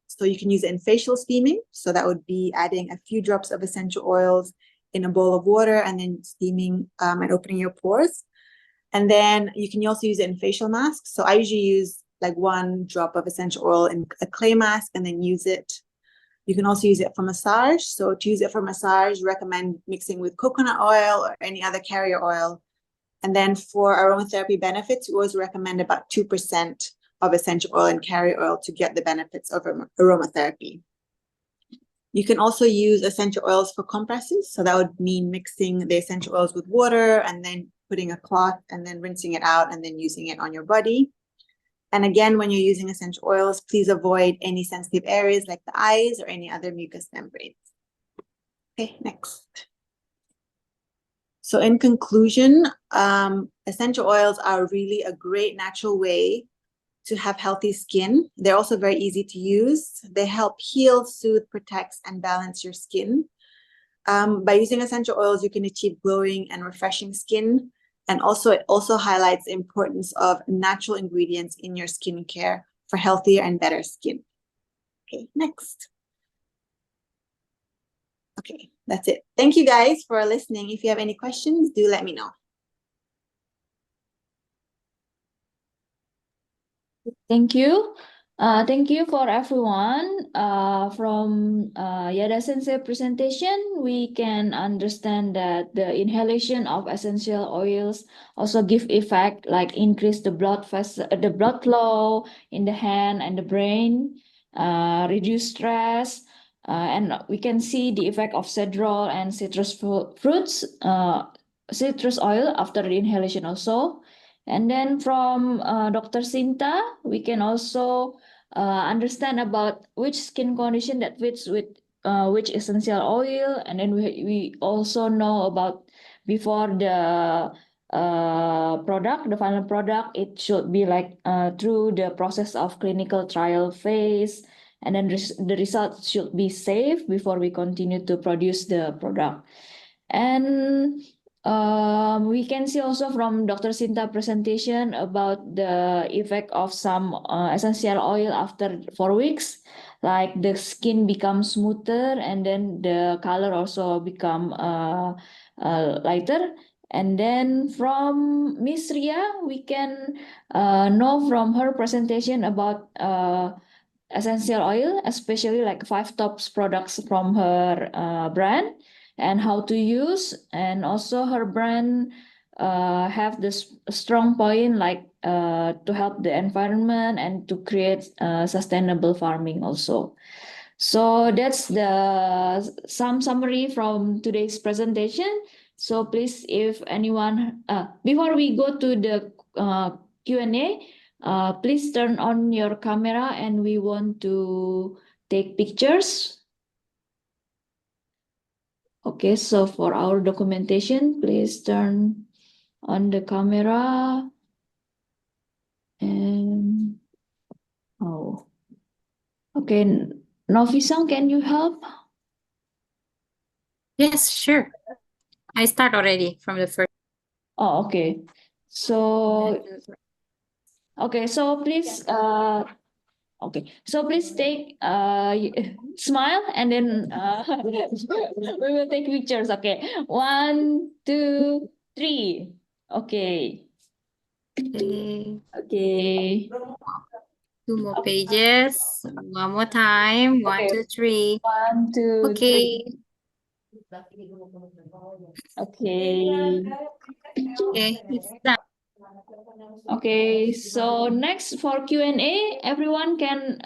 so you can use it in facial steaming. So that would be adding a few drops of essential oils in a bowl of water and then steaming and opening your pores. And then you can also use it in facial masks. So I usually use like 1 drop of essential oil in a clay mask and then use it. You can also use it for massage. So to use it for massage, recommend mixing with coconut oil or any other carrier oil. And then for aromatherapy benefits, we always recommend about 2% of essential oil and carrier oil to get the benefits of aromatherapy. You can also use essential oils for compresses. So that would mean mixing the essential oils with water and then putting a cloth and then rinsing it out and then using it on your body. And again, when you're using essential oils, please avoid any sensitive areas like the eyes or any other mucous membranes. Okay, next. So in conclusion, essential oils are really a great natural way to have healthy skin. They're also very easy to use. They help heal, soothe, protect, and balance your skin. By using essential oils, you can achieve glowing and refreshing skin. And also, it also highlights the importance of natural ingredients in your skincare for healthier and better skin. Okay, next. Okay, that's it. Thank you guys for listening. If you have any questions, do let me know. Thank you. Thank you for everyone. From Yada Sensei presentation, we can understand that the inhalation of essential oils also give effect like increase the blood flow in the hand and the brain, reduce stress, and we can see the effect of cedrol and citrus fruits, citrus oil after the inhalation also. And then from Dr. Sinta, we can also understand about which skin condition that fits with which essential oil. And then we also know about before the product, the final product, it should be like through the process of clinical trial phase. And then the results should be safe before we continue to produce the product. And we can see also from Dr. Sinta presentation about the effect of some essential oil after 4 weeks, like the skin becomes smoother and then the color also become lighter. And then from Miss Ria, we can know from her presentation about essential oil, especially like 5 top products from her brand and how to use. And also her brand have this strong point like to help the environment and to create sustainable farming also. So that's some summary from today's presentation. So please, if anyone, before we go to the Q&A, please turn on your camera and we want to take pictures. Okay, so for our documentation, please turn on the camera. And okay, Novi-san, can you help? Yes, sure. I start already from the first. Oh, okay. So please take smile and then we will take pictures. Okay, 1, 2, 3. Okay. Okay. 2 more pages. One more time. 1, Okay. 2, 3. 1, 2, Okay. 3. Okay. Okay, it's done. Okay, so next for Q&A, everyone can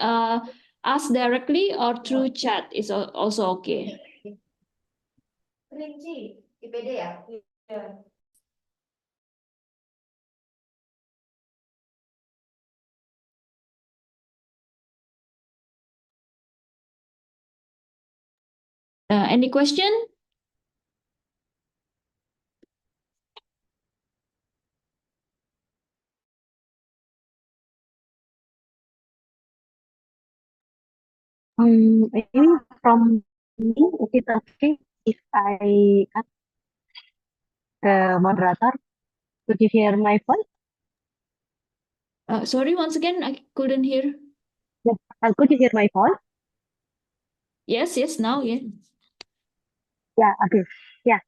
ask directly or through chat is also okay. Any question? Maybe from me, is it okay if I ask the moderator? Could you hear my voice? Sorry, once again, I couldn't hear. Yes. Could you hear my voice? Yes, now, yeah. Yeah, okay. Yeah.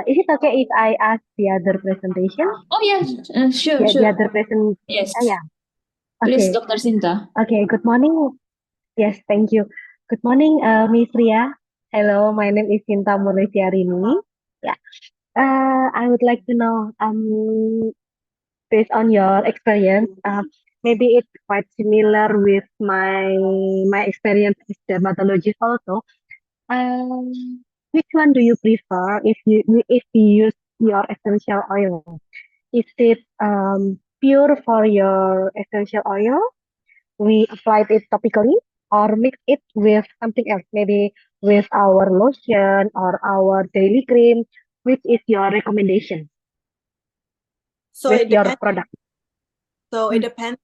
Is it okay if I ask the other presentation? Oh, yes, sure, Yeah, sure. the other present. Yes. Yeah. Please, Okay. Dr. Sinta. Okay. Good morning. Yes, thank you. Good morning, Miss Ria. Hello, my name is Sinta Murlistyarini. Yeah. I would like to know, based on your experience, maybe it's quite similar with my experience as dermatologist also. Um, which one do you prefer if you use your essential oil? Is it pure for your essential oil? We applied it topically or mix it with something else, maybe with our lotion or our daily cream. Which is your recommendation So with it your depends. product? So it depends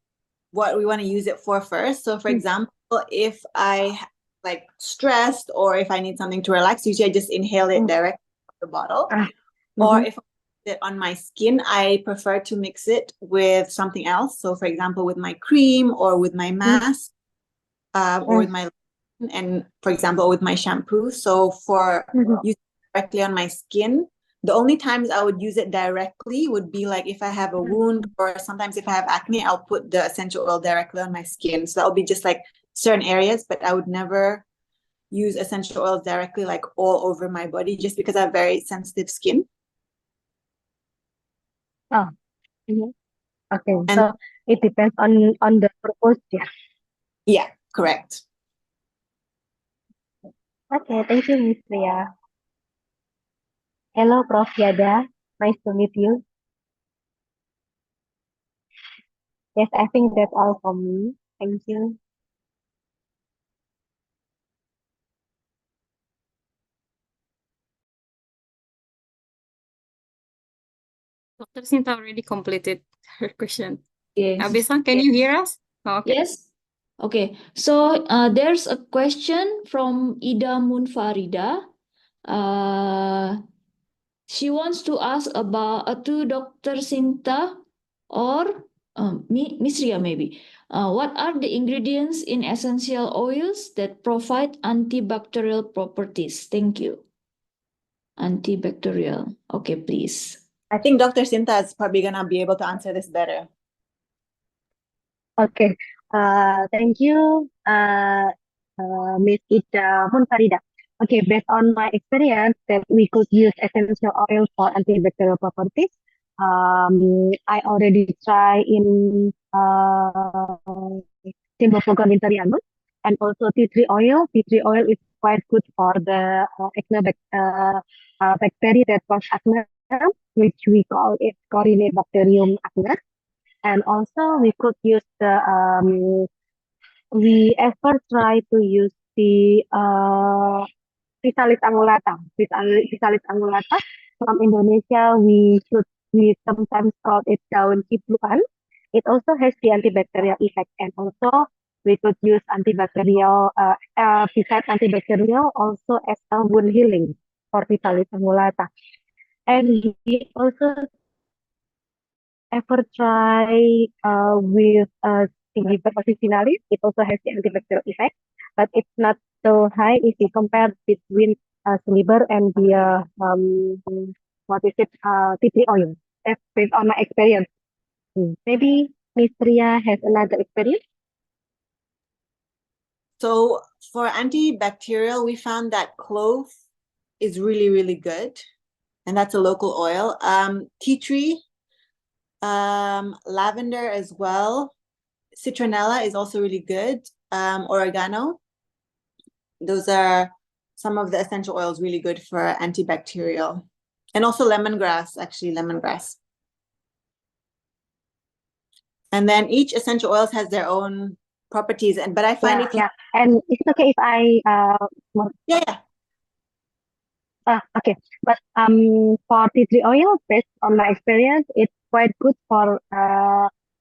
what we want to use it for first. So for example, if I like stressed or if I need something to relax, usually I just inhale it directly from the bottle. Or if I use it on my skin, I prefer to mix it with something else. So for example, with my cream or with my mask, or with my and for example with my shampoo. So for using directly on my skin, the only times I would use it directly would be like if I have a wound, or sometimes if I have acne, I'll put the essential oil directly on my skin. So that would be just like certain areas, but I would never use essential oils directly like all over my body, just because I have very sensitive skin. Oh, okay. So it depends on the purpose, yeah. Yeah, correct. Okay, thank you, Miss Ria. Hello, Prof. Yada. Nice to meet you. Yes, I think that's all for me. Thank you. Dr. Sinta already completed her question. Yes. Abisang, can you hear us? Oh, okay. Yes. Okay. So there's a question from Ida Munfarida. She wants to ask about to Dr. Sinta or Miss Ria maybe. What are the ingredients in essential oils that provide antibacterial properties? Thank you. Antibacterial. Okay, please. I think Dr. Sinta is probably gonna be able to answer this better. Okay. Thank you, Miss Ida Munfarida. Okay, based on my experience that we could use essential oil for antibacterial properties. I already try in Murlistyarini and also tea tree oil. Tea tree oil is quite good for the bacteria that cause acne, which we call it Corynebacterium acnes. And also we could use the we ever try to use the Physalis angulata. Physalis angulata from Indonesia, we sometimes call it daun cipluan. It also has the antibacterial effect, and also we could use antibacterial besides antibacterial also as a wound healing for Physalis angulata. And we also ever try with Singiber officinalis. It also has the antibacterial effect, but it's not so high if you compare between Singiber and the what is it tea tree oil. That's based on my experience. Maybe Miss Ria has another experience. So for antibacterial, we found that clove is really, really good. And that's a local oil. Tea tree, lavender as well. Citronella is also really good. Oregano. Those are some of the essential oils really good for antibacterial. And also lemongrass, actually lemongrass. And then each essential oils has their own properties. But I find if yeah. And is it okay if I yeah. Okay, but for tea tree oil, based on my experience, it's quite good for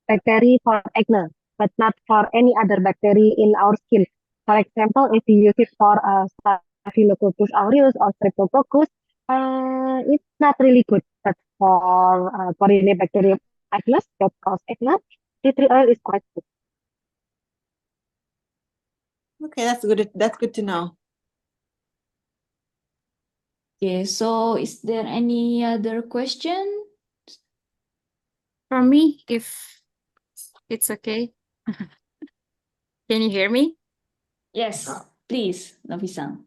bacteria for acne, but not for any other bacteria in our skin. For example, if you use it for Staphylococcus aureus or Streptococcus, it's not really good. But for Corynebacterium acne that cause acne, tea tree oil is quite good. Okay, that's good. That's good to know. Okay, so is there any other question? For me, if it's okay. Can you hear me? Yes, please, Nafisa.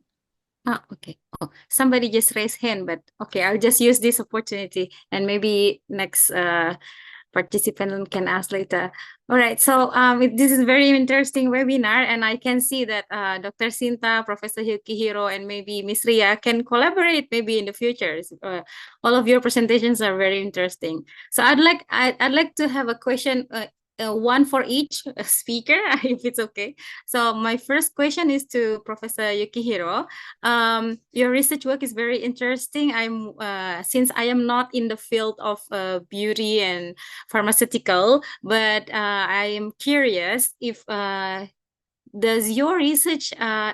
Ah, okay. Oh, somebody just raised hand, but okay, I'll just use this opportunity and maybe next participant can ask later. All right, so this is very interesting webinar, and I can see that Dr. Sinta, Professor Yukihiro, and maybe Miss Ria can collaborate maybe in the future. All of your presentations are very interesting. So I'd like to have a question. One for each speaker, if it's okay. So my first question is to Professor Yukihiro. Your research work is very interesting. Since I am not in the field of beauty and pharmaceutical, but I am curious if does your research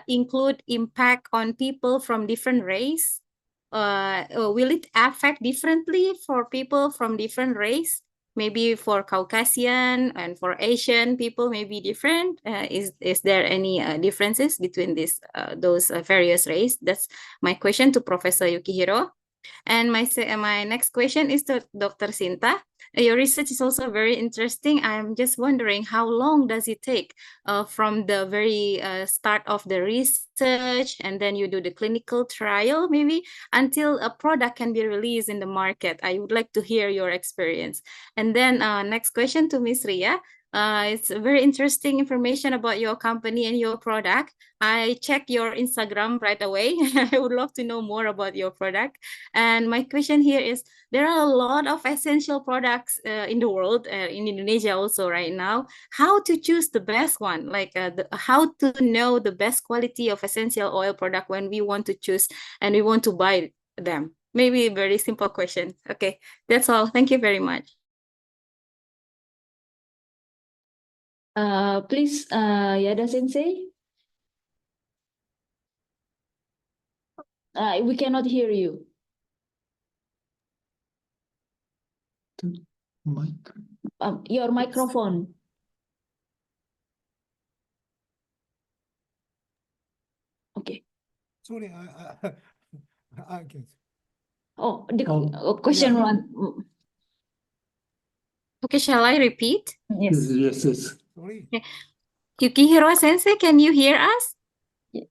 include impact on people from different race? Will it affect differently for people from different race? Maybe for Caucasian and for Asian people may be different. Is there any differences between those various race? That's my question to Professor Yukihiro. And my next question is to Dr. Sinta. Your research is also very interesting. I'm just wondering how long does it take from the very start of the research, and then you do the clinical trial maybe until a product can be released in the market. I would like to hear your experience. And then next question to Ms. Ria. It's very interesting information about your company and your product. I checked your Instagram right away. I would love to know more about your product. And my question here is, there are a lot of essential products in the world, in Indonesia also right now. How to choose the best one? Like how to know the best quality of essential oil product when we want to choose and we want to buy them? Maybe a very simple question. Okay, that's all. Thank you very much. Please, Yada Sensei. We cannot hear you. Your microphone. Okay. Sorry, I can't. Oh, the question Yeah. one. Okay, shall I repeat? Yes. Yes. Sorry. Yukihiro Sensei, can you hear us?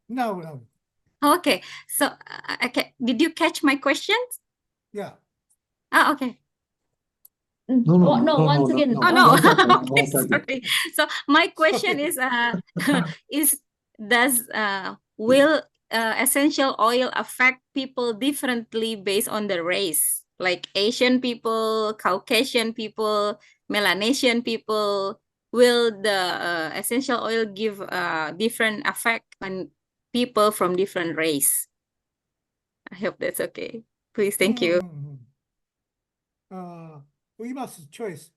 No. Okay, so did you catch my questions? Yeah. Okay. No, once again. Oh no. One second. Sorry. So my question is will essential oil affect people differently based on the race? Like Asian people, Caucasian people, Melanesian people, will the essential oil give different effect on people from different race? I hope that's okay. Please, thank you. We must choose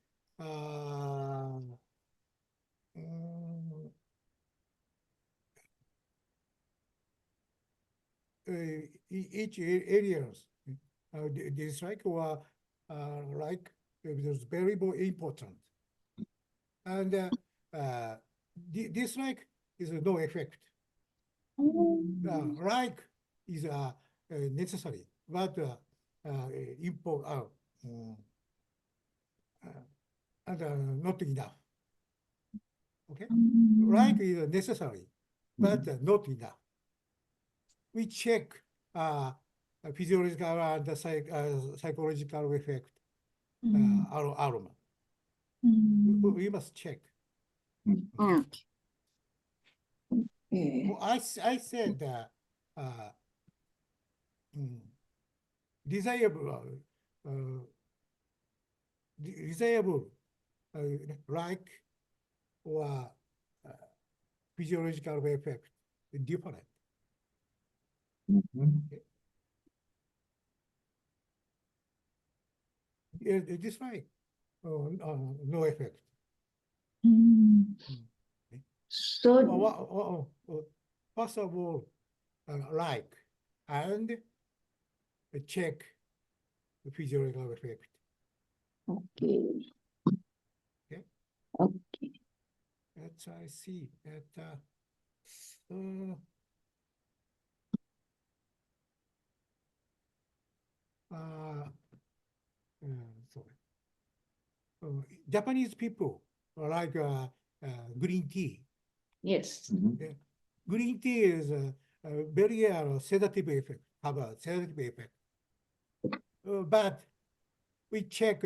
each areas dislike or like is very important, and dislike is no effect. Like is necessary, but and not enough. Okay, like is necessary, but not enough. We check physiological and psychological effect aroma. We must check. Mm. Well, I said desirable like or physiological effect different. Dislike no effect. So First of all, like and check the physiological effect. Okay. That's I see that. Japanese people like green tea. Yes. Green tea is a very sedative effect, have a sedative effect. But we check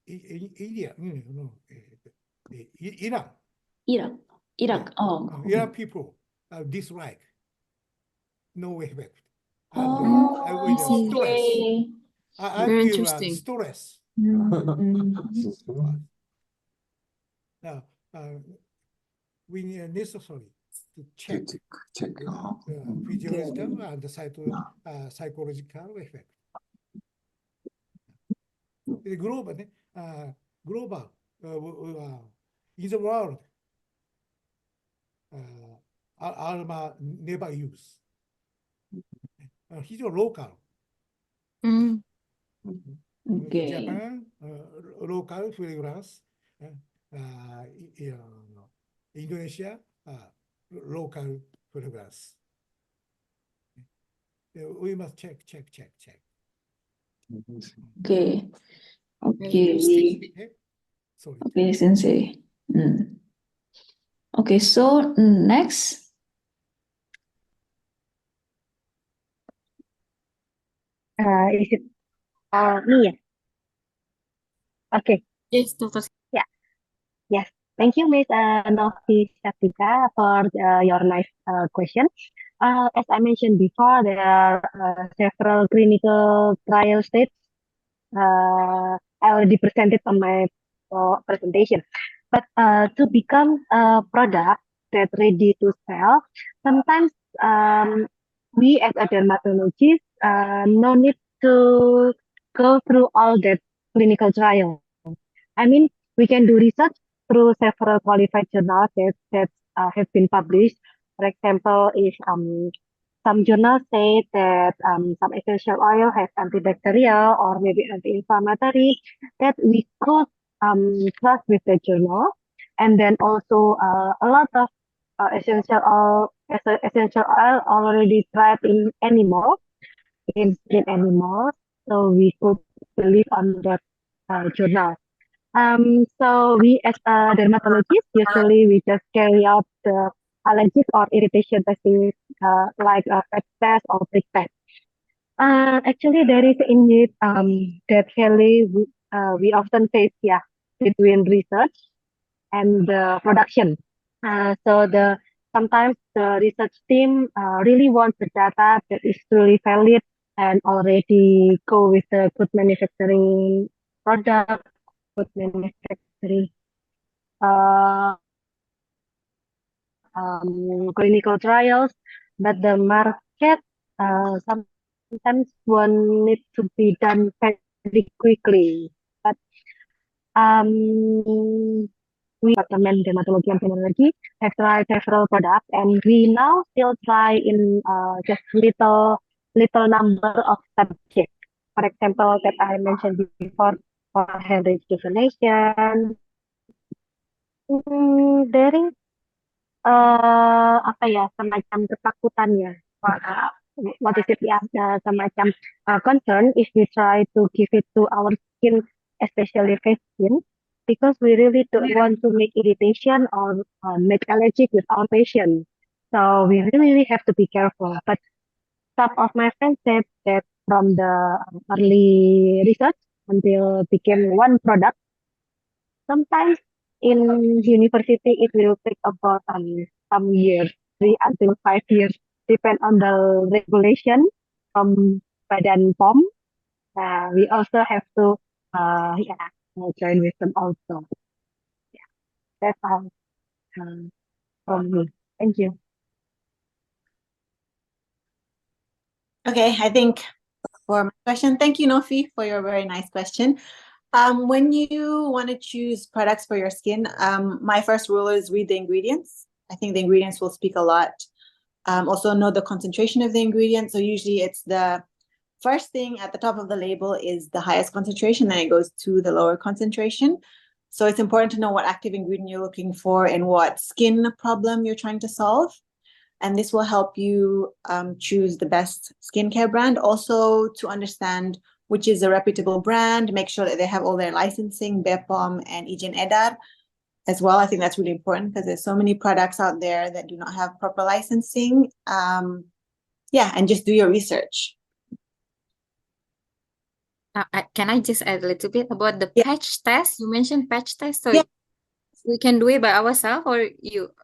India, Iran. Iraq. Oh. Iran people dislike no effect. I see. Okay. I Very feel interesting. stress. We need necessary to check physiological and psychological effect. The global in the world, Alma never use. He's a local. Okay. Japan, local fragrance. Indonesia, local fragrance. We must check. Okay. Okay. Sorry. Okay, Sensei. Okay, so next. Is it me? Yeah. Okay. Yes, Dr. Yeah. Yes. Thank you, Miss Novi Satika, for your nice question. As I mentioned before, there are several clinical trial states I already presented on my presentation. But to become a product that ready to sell, sometimes um, we as a dermatologist no need to go through all that clinical trial. I mean, we can do research through several qualified journals that have been published. For example, if some journals say that some essential oil has antibacterial or maybe anti-inflammatory, that we could trust with the journal. And then also a lot of essential oil already tried in animals, in animals, so we could believe on that journal. So we as a dermatologist, usually we just carry out the allergies or irritation testing, like a pet test or prick test. Actually, there is indeed that we often face, yeah, between research and the production. So the sometimes the research team really wants the data that is truly valid and already go with the good manufacturing product, good manufacturing clinical trials, but the market sometimes one needs to be done very quickly. But we department dermatology and physiology have tried several products, and we now still try in just little number of subjects. For example, that I mentioned before for hair rejuvenation. There is apa ya, semacam ketakutan ya. What is it ya? Semacam concern if we try to give it to our skin, especially face skin, because we really don't want to make irritation or make allergic with our patient. So we really have to be careful. But some of my friends said that from the early research until became one product, sometimes in university it will take about some years, 3 until 5 years, depend on the regulation from Badan POM. We also have to yeah, join with them also. Yeah, that's all from me. Thank you. Okay, I think for my question, thank you, Nofi, for your very nice question. When you want to choose products for your skin, my first rule is read the ingredients. I think the ingredients will speak a lot. Also know the concentration of the ingredient. So usually it's the first thing at the top of the label is the highest concentration, then it goes to the lower concentration. So it's important to know what active ingredient you're looking for and what skin problem you're trying to solve. And this will help you choose the best skincare brand. Also to understand which is a reputable brand, make sure that they have all their licensing, BPOM and Izin Edar as well. I think that's really important because there's so many products out there that do not have proper licensing. Yeah, and just do your research. Can I just add a little bit about the Yeah. patch test? You mentioned patch test, so Yeah. we can do it by ourselves, or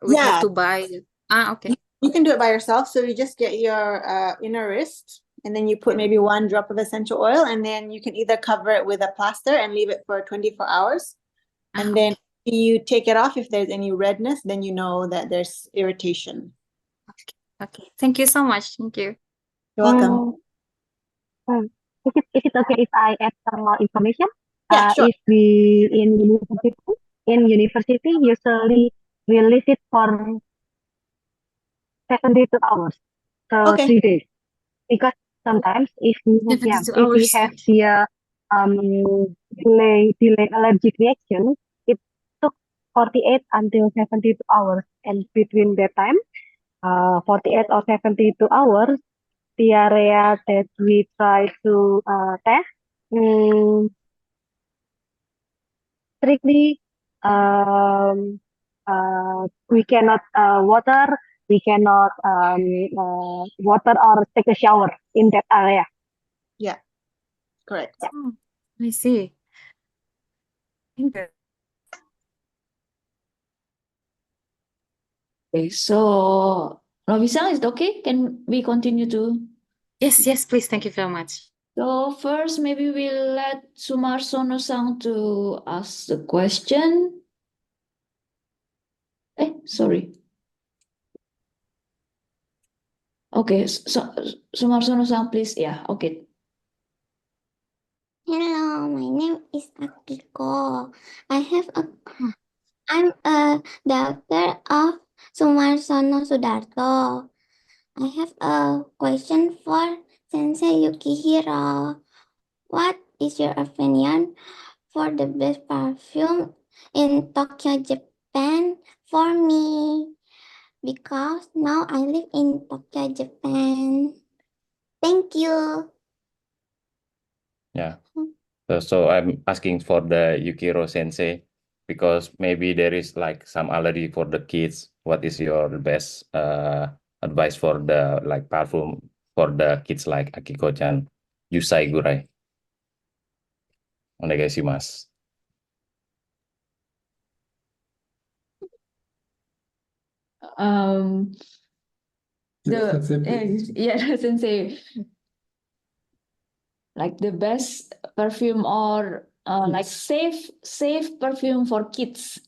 we have to buy? Okay. You can do it by yourself. So you just get your inner wrist, and then you put maybe 1 drop of essential oil, and then you can either cover it with a plaster and leave it for 24 hours. And then you take it off. If there's any redness, then you know that there's irritation. Okay. Thank you so much. Thank you. You're welcome. Is it okay if I add some more information? Yeah, sure. If we in university usually we leave it for 72 hours, so Okay. 3 days. Because sometimes if we have 72 hours. the delay allergic reaction, it took 48 until 72 hours, and between that time, 48 or 72 hours, the area that we try to test strictly we cannot water or take a shower in that area. Yeah, correct. Oh, I see. Okay, so Novisa, is it okay? Can we continue to? Yes, yes, please. Thank you very much. So first, maybe we'll let Sumarsono-san to ask the question. Sorry. Okay, so Sumarsono-san, please. Yeah, okay. Hello, my name is Akiko. I'm a daughter of Sumarsono Sudarto. I have a question for Sensei Yukihiro. What is your opinion for the best perfume in Tokyo, Japan for me? Because now I live in Tokyo, Japan. Thank you. Yeah. So I'm asking for the Yukihiro sensei because maybe there is like some allergy for the kids. What is your best advice for the like perfume for the kids like Akiko-chan, Yusai Gurai? Onegaishimasu. Sensei, like the best perfume or like safe perfume for kids.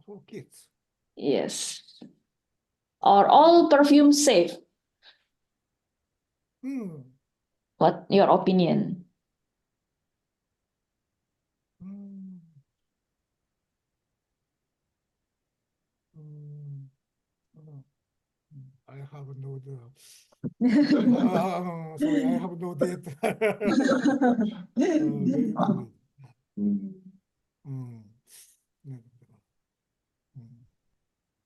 For kids. Yes. Or all perfume safe? What your opinion? I have no sorry, I have no data. Very good.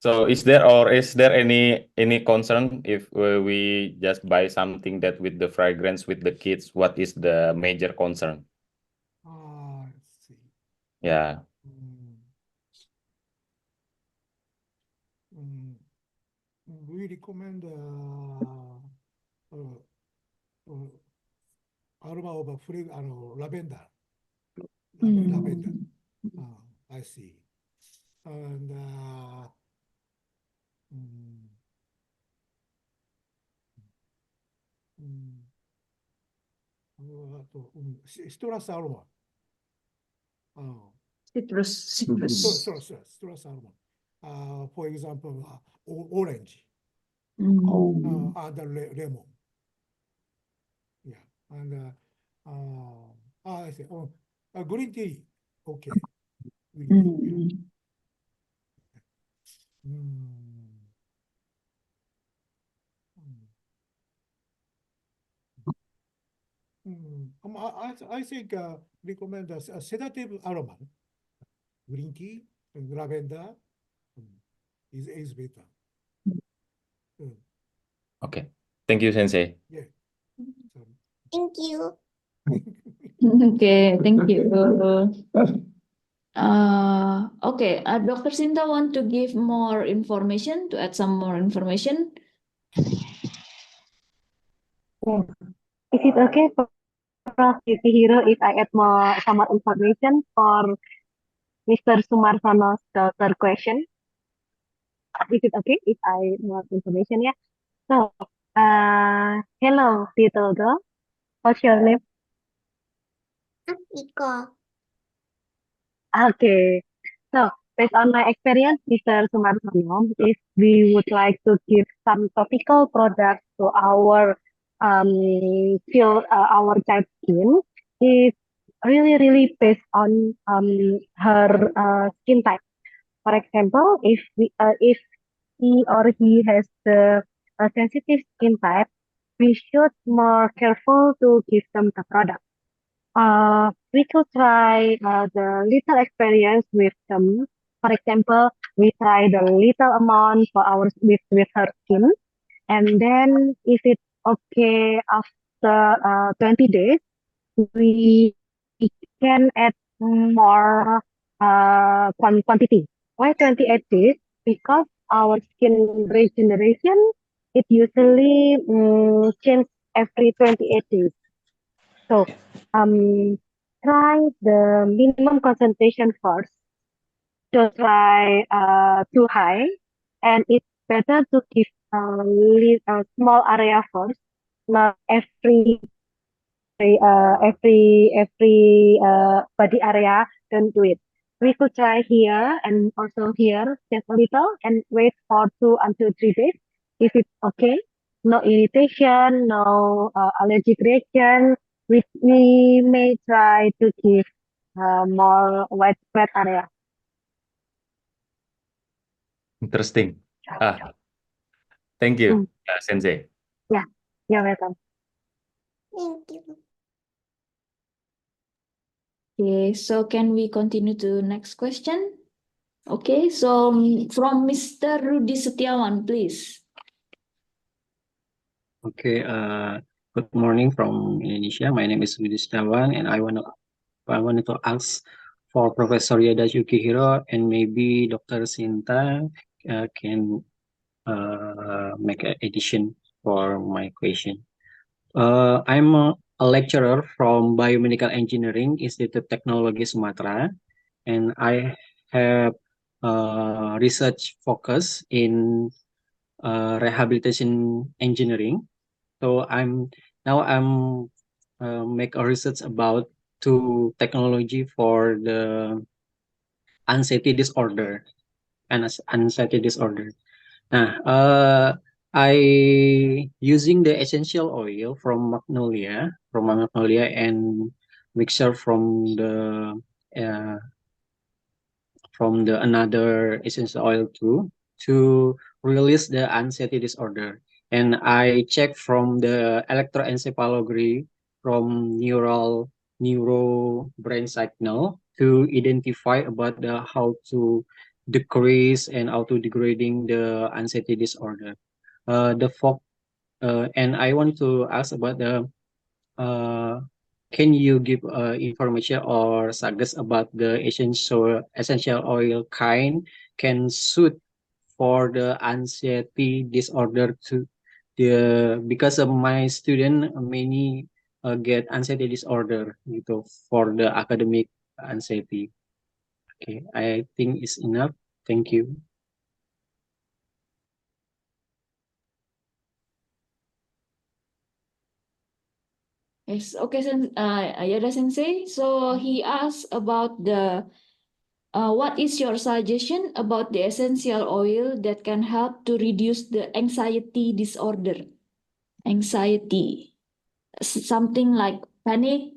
So is there any concern if we just buy something that with the fragrance with the kids? What is the major concern? I see. Yeah. We recommend aroma of lavender. Lavender. I see. And citrus aroma. Citrus aroma. For example, orange. And lemon. Yeah. And I say, green tea. Okay. Green tea. I think recommend a sedative aroma. Green tea and lavender is better. Okay. Thank you, Sensei. Yeah. Thank you. Okay, thank you. Okay, Dr. Sinta want to give more information, to add some more information? Yeah. Is it okay for Prof. Yukihiro if I add some more information for Mr. Sumarsono's third question? Is it okay if I more information? Yeah. So, hello, little girl. What's your name? Akiko. Okay. So, based on my experience, Mr. Sumarsono, if we would like to give some topical products to our our child's skin, it's really based on her skin type. For example, if he or he has the sensitive skin type, we should more careful to give them the product. We could try the little experience with them. For example, we try the little amount for our with her skin, and then if it's okay after 20 days, we can add more quantity. Why 28 days? Because our skin regeneration it usually change every 28 days. So try the minimum concentration first. Don't try too high, and it's better to give a small area first, not every body area. Don't do it. We could try here and also here just a little and wait for 2 until 3 days. If it's okay, no irritation, no allergic reaction, we may try to give more widespread area. Interesting. Thank you, Sensei. Yeah, you're welcome. Thank you. Okay, so can we continue to next question? Okay, so from Mr. Rudi Setiawan, please. Okay, good morning from Indonesia. My name is Rudi Setiawan, and I wanted to ask for Professor Yada Yukihiro and maybe Dr. Sinta can make an addition for my question. I'm a lecturer from Biomedical Engineering Institute Technology Sumatera, and I have research focus in rehabilitation engineering. So I'm make a research about technology for the anxiety disorder and anxiety disorder. Nah, I using the essential oil from magnolia and mixture uh, from the another essential oil too to release the anxiety disorder. And I check from the electroencephalography from neuro brain signal to identify about the how to decrease and how to degrading the anxiety disorder. And I want to ask about the uh, can you give information or suggest about the essential oil kind can suit for the anxiety disorder to the because of my student many get anxiety disorder gitu for the academic anxiety. Okay, I think it's enough. Thank you. Yes, okay, Ayada Sensei. So he asked about what is your suggestion about the essential oil that can help to reduce the anxiety disorder? Anxiety, something like panic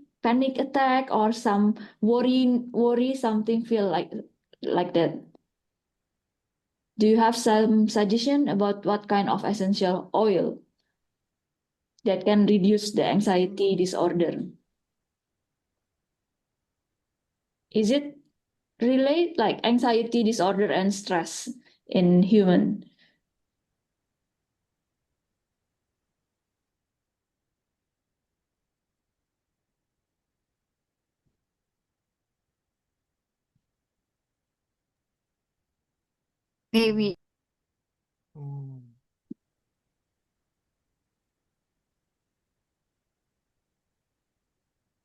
attack, or some worry, something feel like that. Do you have some suggestion about what kind of essential oil that can reduce the anxiety disorder? Is it relate like anxiety disorder and stress in human? Maybe.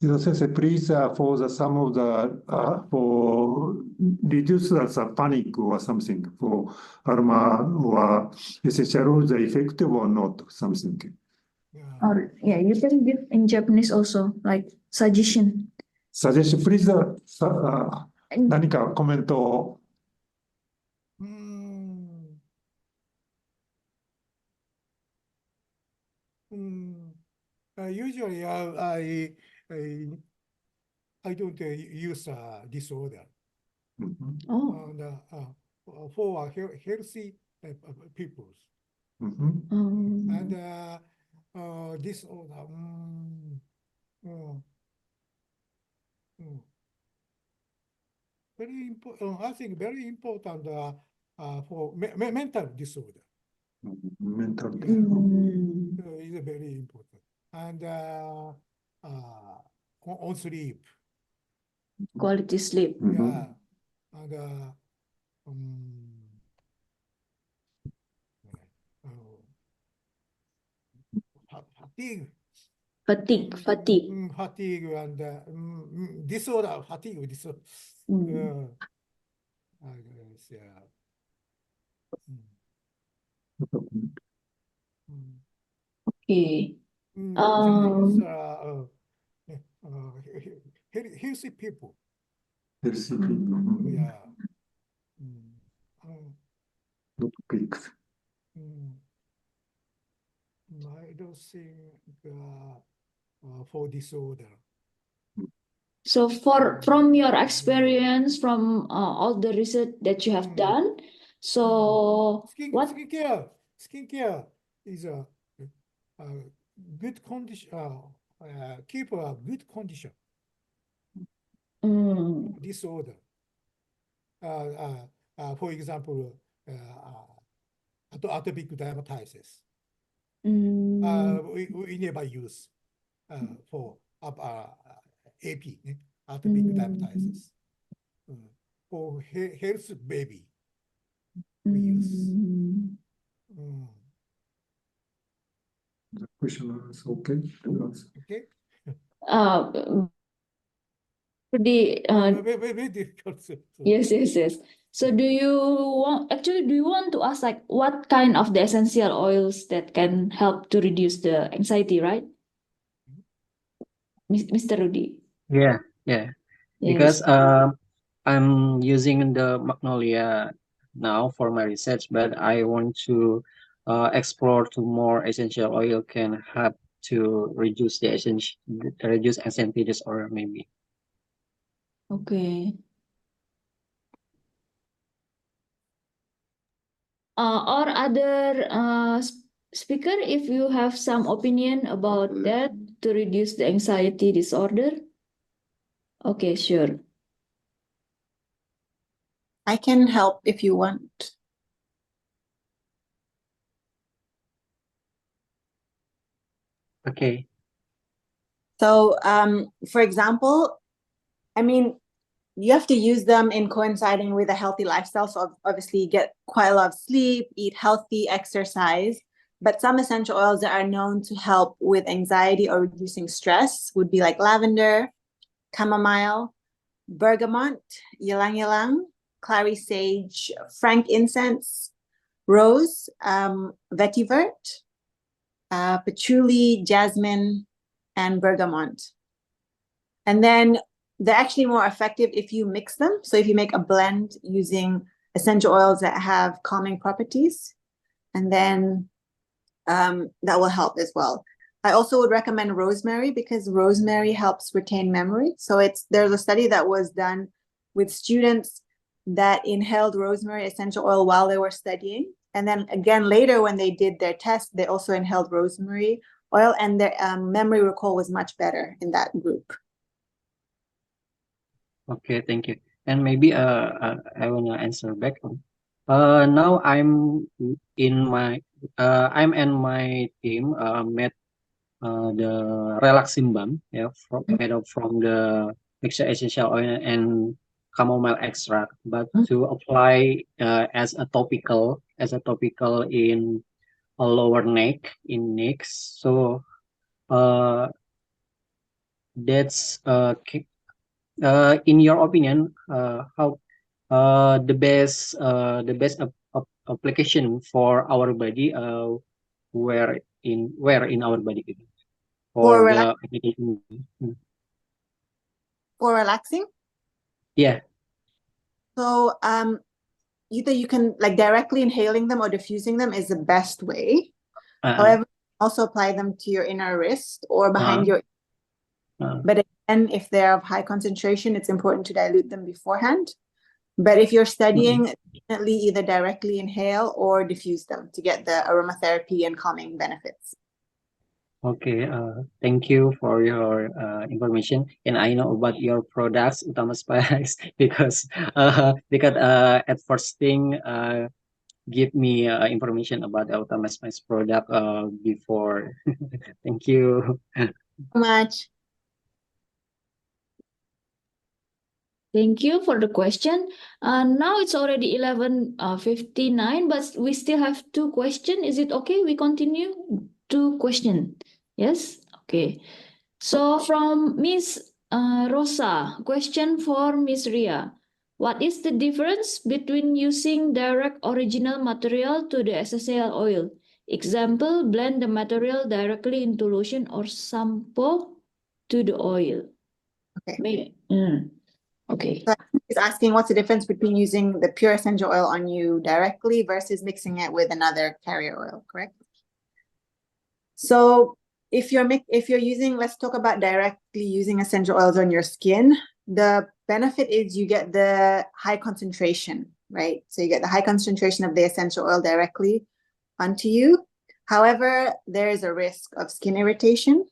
Sensei, please for some of the for reduce the panic or something for Alma or essential the effective or not something. Or yeah, you can give in Japanese also, like suggestion. Suggestion, please 何かコメントを。Usually, I don't use disorder. Oh. And, for healthy people. And disorder. Very important. I think very important for mental disorder. Mental disorder is very important. And on sleep. Quality sleep. Yeah. And fatigue. Fatigue. fatigue and disorder, fatigue disorder. Yes, yeah. Okay. Chinese healthy people. Yeah. I don't think for disorder. So from your experience, from all the research that you have done, so what? Skincare is a good condition. Keep a good condition. Disorder. For example, atopic dermatitis. We never use for AP, atopic dermatitis. For health baby, we use. The question is okay. Okay. Very difficult. Yes. So do you want to ask like what kind of the essential oils that can help to reduce the anxiety, right? Mr. Rudy. Yeah. Because Yes. I'm using the magnolia now for my research, but I want to explore to more essential oil can help to reduce the anxiety disorder maybe. Okay. Or other speaker, if you have some opinion about that to reduce the anxiety disorder. Okay, sure. I can help if you want. Okay. So, for example, I mean, you have to use them in coinciding with a healthy lifestyle. So obviously get quite a lot of sleep, eat healthy, exercise. But some essential oils that are known to help with anxiety or reducing stress would be like lavender, chamomile, bergamot, ylang-ylang, clary sage, frankincense, rose, vetiver, patchouli, jasmine, and bergamot. And then they're actually more effective if you mix them. So if you make a blend using essential oils that have calming properties, and then that will help as well. I also would recommend rosemary because rosemary helps retain memory. So there's a study that was done with students that inhaled rosemary essential oil while they were studying. And then again, later when they did their test, they also inhaled rosemary oil and their memory recall was much better in that group. Okay, thank you. And maybe I wanna answer back. Now I'm and my team met the relaxing balm, made up from the mixture essential oil and chamomile extract, but to apply as a topical in a lower neck in necks. So that's in your opinion, how the best application for our body, where in our body For the application? For relaxing? Yeah. So either you can like directly inhaling them or diffusing them is the best way. However, also apply them to your inner wrist or behind your. But again, if they're of high concentration, it's important to dilute them beforehand. But if you're studying, definitely either directly inhale or diffuse them to get the aromatherapy and calming benefits. Okay, thank you for your information, and I know about your products, Utama Spice, because at first thing give me information about the Utama Spice product before. Thank you so much. Thank you for the question. Now it's already 11:59, but we still have two questions. Is it okay? We continue two questions. Yes. Okay. So from Miss Rosa, question for Miss Ria. What is the difference between using direct original material to the essential oil? Example, blend the material directly into lotion or shampoo to the oil. Okay. Okay. So he's asking what's the difference between using the pure essential oil on you directly versus mixing it with another carrier oil, correct? So if you're using, let's talk about directly using essential oils on your skin. The benefit is you get the high concentration, right? So you get the high concentration of the essential oil directly onto you. However, there is a risk of skin irritation.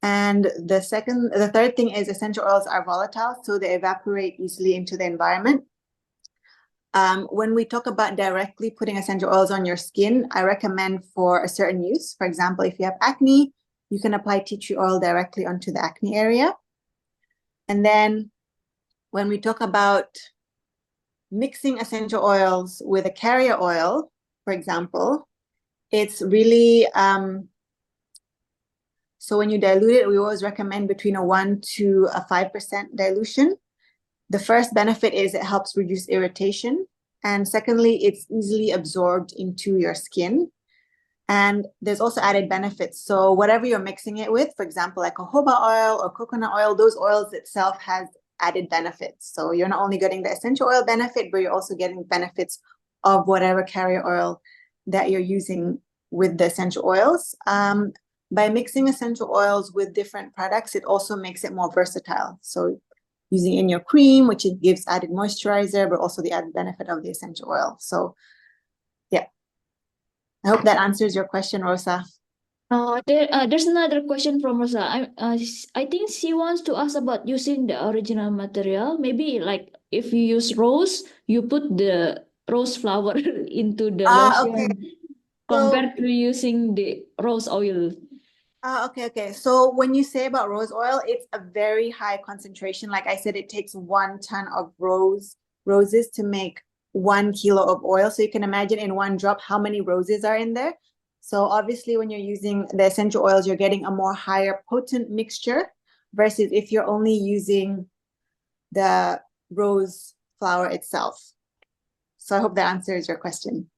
And the third thing is essential oils are volatile, so they evaporate easily into the environment. When we talk about directly putting essential oils on your skin, I recommend for a certain use. For example, if you have acne, you can apply tea tree oil directly onto the acne area. And then when we talk about mixing essential oils with a carrier oil, for example, it's really, so when you dilute it, we always recommend between a 1 to a 5% dilution. The first benefit is it helps reduce irritation. And secondly, it's easily absorbed into your skin. And there's also added benefits. So whatever you're mixing it with, for example, like a jojoba oil or coconut oil, those oils itself has added benefits. So you're not only getting the essential oil benefit, but you're also getting benefits of whatever carrier oil that you're using with the essential oils. By mixing essential oils with different products, it also makes it more versatile. So using in your cream, which it gives added moisturizer, but also the added benefit of the essential oil. So yeah, I hope that answers your question, Rosa. There's another question from Rosa. I think she wants to ask about using the original material. Maybe like if you use rose, you put the rose flower into the lotion Okay. compared to using the rose oil. Okay. So when you say about rose oil, it's a very high concentration. Like I said, it takes 1 ton of roses to make 1 kilo of oil. So you can imagine in one drop how many roses are in there. So obviously when you're using the essential oils, you're getting a more higher potent mixture versus if you're only using the rose flower itself. So I hope that answers your question.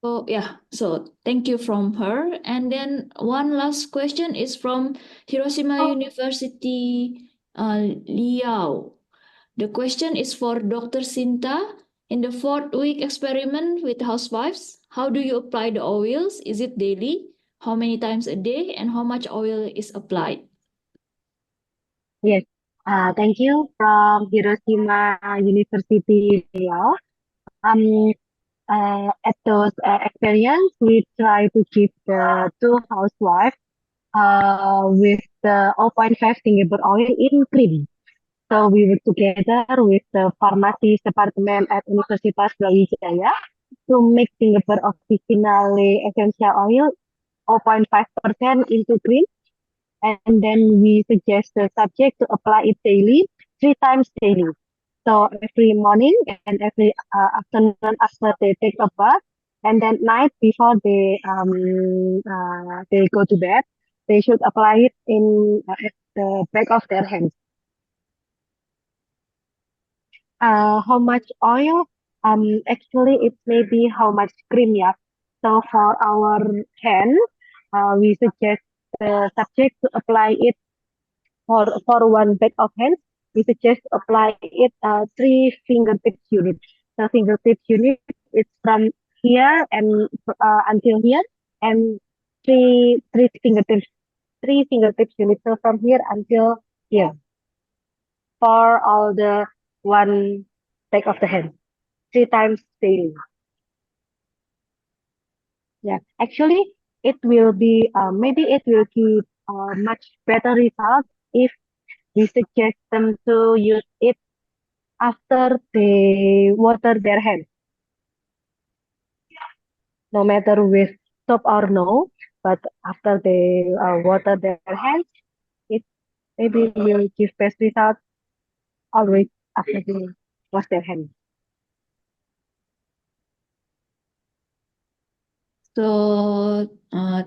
Oh yeah, so thank you from her. And then one last question is from Hiroshima University, Liao. The question is for Dr. Sinta. In the 4th-week experiment with housewives, how do you apply the oils? Is it daily? How many times a day? And how much oil is applied? Yes. Thank you from Hiroshima University, Riau. At those experience, we try to keep the 2 housewives with the 0.5 tingible oil in cream. So we work together with the pharmacy department at Universitas Brawijaya to make tingible originally essential oil 0.5% into cream. And then we suggest the subject to apply it daily, 3 times daily. So every morning and every afternoon after they take a bath, and then night before they go to bed, they should apply it in at the back of their hands. How much oil? Actually, it may be how much cream, yeah. So for our hand, we suggest the subject to apply it for 1 bag of hands. We suggest apply it 3 fingertips unit. So fingertips unit is from here and until here, and three fingertips unit. So from here until here for all the 1 bag of the hand, 3 times daily. Yeah, actually, it will be maybe it will give much better result if we suggest them to use it after they water their hands. No matter with soap or no, but after they water their hands, it maybe will give best result always after they wash their hands. So,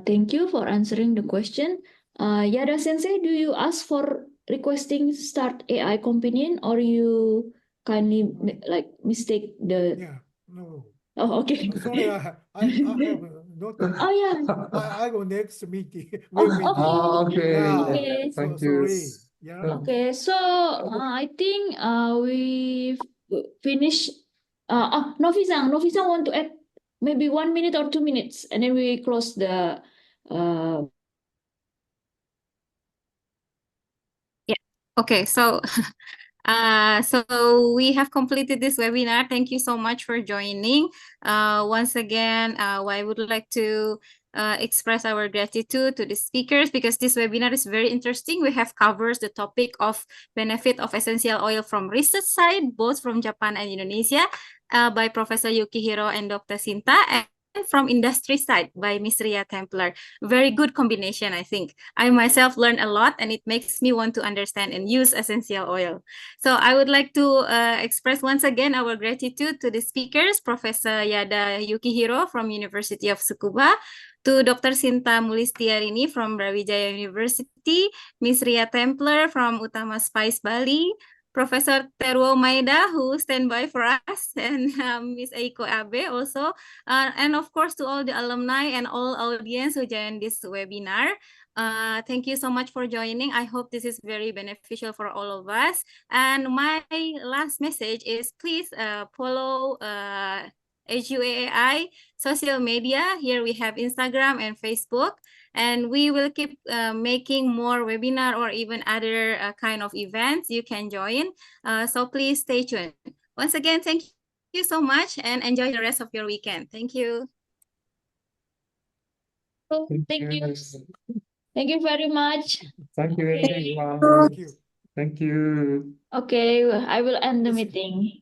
thank you for answering the question. Yada Sensei, do you ask for requesting start AI companion or you kindly like mistake the? Yeah, no. Oh, okay. Sorry, I have not. Oh yeah. I go next meeting. Oh, Web meeting. okay. Yeah. Okay. So Thank you. sorry. Yeah. Okay. So, I think we finish. Novi-san want to add maybe 1 minute or 2 minutes, and then we close the. Yeah. Okay. So, so we have completed this webinar. Thank you so much for joining. Once again, I would like to express our gratitude to the speakers because this webinar is very interesting. We have covered the topic of benefit of essential oil from research side, both from Japan and Indonesia, by Professor Yukihiro and Dr. Sinta, and from industry side by Ms. Ria Templer. Very good combination, I think. I myself learned a lot and it makes me want to understand and use essential oil. So I would like to express once again our gratitude to the speakers, Professor Yada Yukihiro from University of Tsukuba, to Dr. Sinta Murlistyarini from Brawijaya University, Ms. Ria Templer from Utama Spice Bali, Professor Teruo Maeda, who stand by for us, and Ms. Eiko Abe also, and of course to all the alumni and all audience who joined this webinar. Thank you so much for joining. I hope this is very beneficial for all of us. And my last message is please follow HUAA social media. Here we have Instagram and Facebook. And we will keep making more webinar or even other kind of events you can join. So please stay tuned. Once again, thank you so much and enjoy the rest of your weekend. Thank you. Thank you. Thank you very much. Thank you, Okay. everyone. Thank you. Thank you. Okay, I will end the meeting.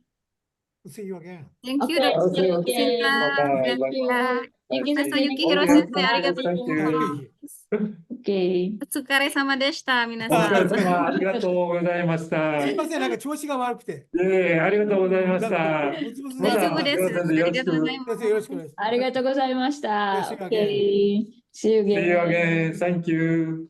See you again. Thank you, Okay, Dr. see you Sinta. again. Bye-bye. Thank you. Thank you, Professor Sensei. Yukihiro Okay, Sensei, arigatou thank you. gozaimasu. Okay. Otsukare sama deshita, お疲れ minasan. 様、ありがとうございました。すいません、なんか調子が悪くて。ありがとうございましなんかた。ブツブツまた、でした。大丈夫です。先生よろしく。先生よろしくお願いします。ありがとうございました。See you again. Okay. See you See you again. again. Thank you.